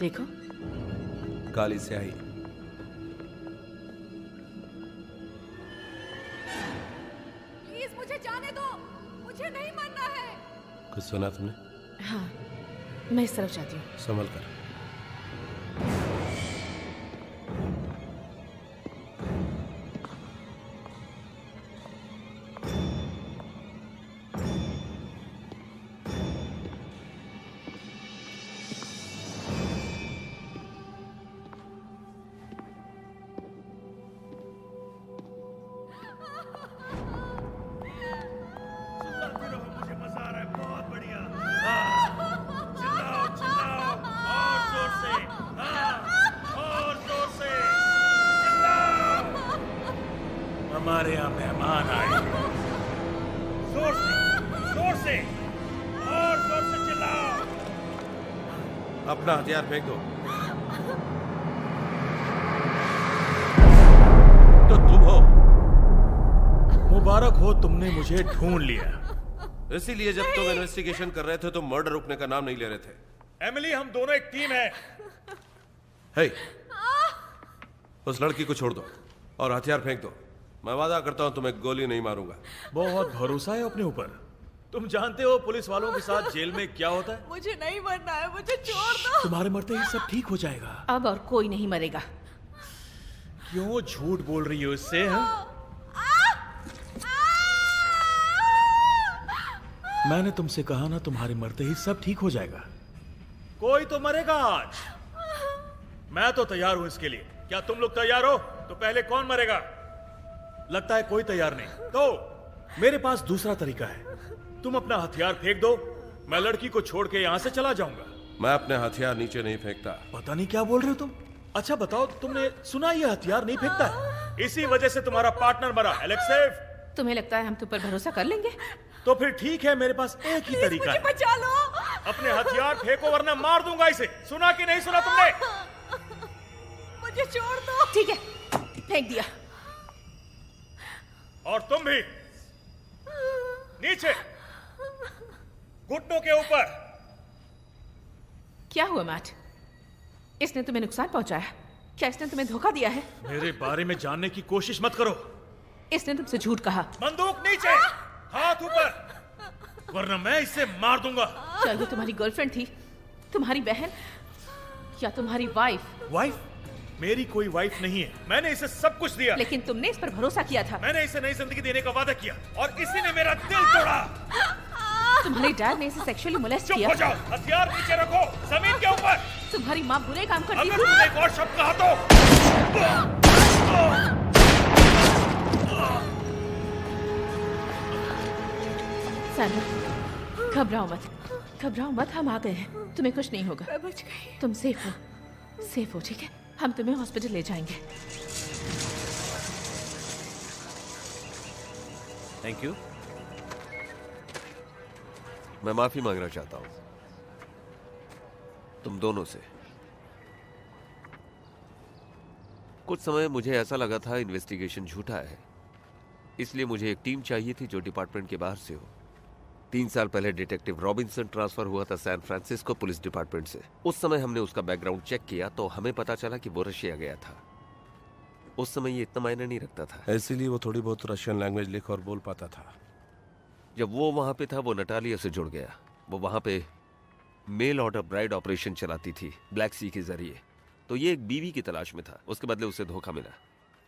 [SPEAKER 12] देखो,
[SPEAKER 6] काली स्याही।
[SPEAKER 11] प्लीज मुझे जाने दो, मुझे नहीं मरना है।
[SPEAKER 6] कुछ सुना तुमने?
[SPEAKER 12] हाँ, मैं इस तरफ जाती हूँ।
[SPEAKER 6] संभल कर।
[SPEAKER 1] हमारे यहाँ मेहमान आए। जोर से और जोर से चिल्लाओ।
[SPEAKER 6] अपना हथियार फेंक दो।
[SPEAKER 1] तो तुम हो। मुबारक हो, तुमने मुझे ढूंढ लिया।
[SPEAKER 6] इसीलिए जब तुम इन्वेस्टिगेशन कर रहे थे तो मर्डर रुकने का नाम नहीं ले रहे थे।
[SPEAKER 1] एमिली, हम दोनों एक टीम है।
[SPEAKER 6] हे, उस लड़की को छोड़ दो और हथियार फेंक दो। मैं वादा करता हूं तुम्हें गोली नहीं मारूंगा।
[SPEAKER 1] बहुत भरोसा है अपने ऊपर। तुम जानते हो पुलिस वालों के साथ जेल में क्या होता है?
[SPEAKER 12] मुझे नहीं मरना है, मुझे छोड़ दो।
[SPEAKER 1] तुम्हारे मरते ही सब ठीक हो जाएगा।
[SPEAKER 12] अब और कोई नहीं मरेगा।
[SPEAKER 1] क्यों झूठ बोल रही हो इससे? मैंने तुमसे कहा ना, तुम्हारे मरते ही सब ठीक हो जाएगा। कोई तो मरेगा आज। मैं तो तैयार हूं इसके लिए। क्या तुम लोग तैयार हो? तो पहले कौन मरेगा? लगता है कोई तैयार नहीं। तो मेरे पास दूसरा तरीका है। तुम अपना हथियार फेंक दो, मैं लड़की को छोड़ के यहां से चला जाऊंगा।
[SPEAKER 6] मैं अपने हथियार नीचे नहीं फेंकता।
[SPEAKER 1] पता नहीं क्या बोल रहे हो तुम। अच्छा बताओ, तुमने सुना ये हथियार नहीं फेंकता है? इसी वजह से तुम्हारा पार्टनर मरा। एलेक्सेव,
[SPEAKER 12] तुम्हें लगता है हम तुम पर भरोसा कर लेंगे?
[SPEAKER 1] तो फिर ठीक है, मेरे पास एक ही तरीका है।
[SPEAKER 12] बचा लो।
[SPEAKER 1] अपने हथियार फेंको वरना मार दूंगा इसे। सुना कि नहीं सुना तुमने?
[SPEAKER 12] मुझे छोड़ दो। ठीक है, फेंक दिया।
[SPEAKER 1] और तुम भी नीचे, घुटनों के ऊपर।
[SPEAKER 12] क्या हुआ मैट? इसने तुम्हें नुकसान पहुंचाया? क्या इसने तुम्हें धोखा दिया है?
[SPEAKER 1] मेरे बारे में जानने की कोशिश मत करो।
[SPEAKER 12] इसने तुमसे झूठ कहा।
[SPEAKER 1] बंदूक नीचे, हाथ ऊपर, वरना मैं इसे मार दूंगा।
[SPEAKER 12] क्या ये तुम्हारी गर्लफ्रेंड थी? तुम्हारी बहन या तुम्हारी वाइफ?
[SPEAKER 1] वाइफ? मेरी कोई वाइफ नहीं है। मैंने इसे सब कुछ दिया।
[SPEAKER 12] लेकिन तुमने इस पर भरोसा किया था।
[SPEAKER 1] मैंने इसे नई जिंदगी देने का वादा किया और इसी ने मेरा दिल तोड़ा।
[SPEAKER 12] तुम्हारे डैड ने इसे सेक्सुअली मोलेस्ट किया।
[SPEAKER 1] चुप हो जाओ, हथियार नीचे रखो, जमीन के ऊपर।
[SPEAKER 12] तुम्हारी माँ बुरे काम करती थी।
[SPEAKER 1] अगर तुमने एक और शब्द कहा तो
[SPEAKER 12] सैंड्रा, घबराओ मत, घबराओ मत, हम आ गए हैं। तुम्हें कुछ नहीं होगा। मैं बच गई। तुम सेफ हो, सेफ हो, ठीक है? हम तुम्हें हॉस्पिटल ले जाएंगे।
[SPEAKER 10] Thank you.
[SPEAKER 2] मैं माफी मांगना चाहता हूं तुम दोनों से। कुछ समय मुझे ऐसा लगा था इन्वेस्टिगेशन झूठा है, इसलिए मुझे एक टीम चाहिए थी जो डिपार्टमेंट के बाहर से हो। 3 साल पहले डिटेक्टिव रॉबिन्सन ट्रांसफर हुआ था सैन फ्रांसिस्को पुलिस डिपार्टमेंट से। उस समय हमने उसका बैकग्राउंड चेक किया तो हमें पता चला कि वो रशिया गया था। उस समय ये इतना मायने नहीं रखता था,
[SPEAKER 6] इसीलिए वो थोड़ी बहुत रशियन लैंग्वेज लिख और बोल पाता था।
[SPEAKER 2] जब वो वहां पे था वो नटालिया से जुड़ गया। वो वहां पे मेल ऑर्डर ब्राइड ऑपरेशन चलाती थी ब्लैक सी के जरिए। तो ये एक बीवी की तलाश में था, उसके बदले उसे धोखा मिला।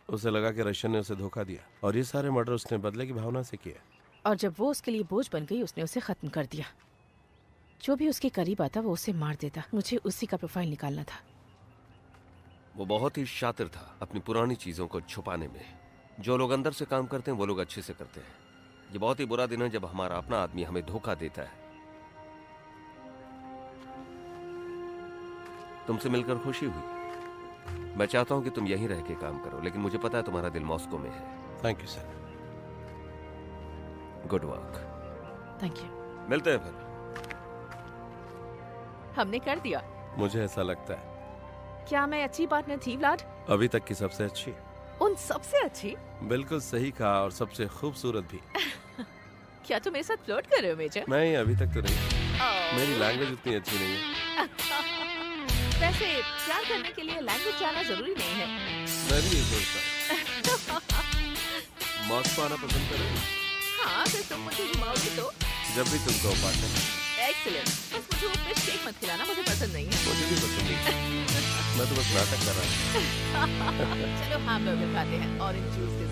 [SPEAKER 6] उसे लगा कि रशियन ने उसे धोखा दिया और ये सारे मर्डर उसने बदले की भावना से किए।
[SPEAKER 12] और जब वो उसके लिए बोझ बन गई उसने उसे खत्म कर दिया। जो भी उसके करीब आता वो उसे मार देता। मुझे उसी का प्रोफाइल निकालना था।
[SPEAKER 2] वो बहुत ही शातिर था अपनी पुरानी चीजों को छुपाने में। जो लोग अंदर से काम करते हैं वो लोग अच्छे से करते हैं। ये बहुत ही बुरा दिन है जब हमारा अपना आदमी हमें धोखा देता है। तुमसे मिलकर खुशी हुई। मैं चाहता हूं कि तुम यहीं रह के काम करो, लेकिन मुझे पता है तुम्हारा दिल मॉस्को में है।
[SPEAKER 6] Thank you sir.
[SPEAKER 2] Good work.
[SPEAKER 12] Thank you.
[SPEAKER 2] मिलते हैं फिर।
[SPEAKER 12] हमने कर दिया।
[SPEAKER 6] मुझे ऐसा लगता है।
[SPEAKER 12] क्या मैं अच्छी पार्टनर थी व्लाड?
[SPEAKER 6] अभी तक की सबसे अच्छी।
[SPEAKER 12] उन सबसे अच्छी?
[SPEAKER 6] बिल्कुल सही कहा, और सबसे खूबसूरत भी।
[SPEAKER 12] क्या तुम मेरे साथ फ्लर्ट कर रहे हो मेजर?
[SPEAKER 6] नहीं, अभी तक तो नहीं। मेरी लैंग्वेज उतनी अच्छी नहीं है।
[SPEAKER 12] वैसे प्यार करने के लिए लैंग्वेज जानना जरूरी नहीं है।
[SPEAKER 6] मैं भी यही सोचता हूँ। मॉस्को आना पसंद करोगे?
[SPEAKER 12] हाँ, अगर तुम मुझे घुमाओगे तो।
[SPEAKER 6] जब भी तुम कहो पार्टनर।
[SPEAKER 12] एक्सीलेंट। बस मुझे वो फिश केक मत खिलाना, मुझे पसंद नहीं है।
[SPEAKER 6] मुझे भी पसंद नहीं। मैं तो बस नाटक कर रहा हूँ।
[SPEAKER 12] चलो हैमबर्गर खाते हैं ऑरेंज जूस के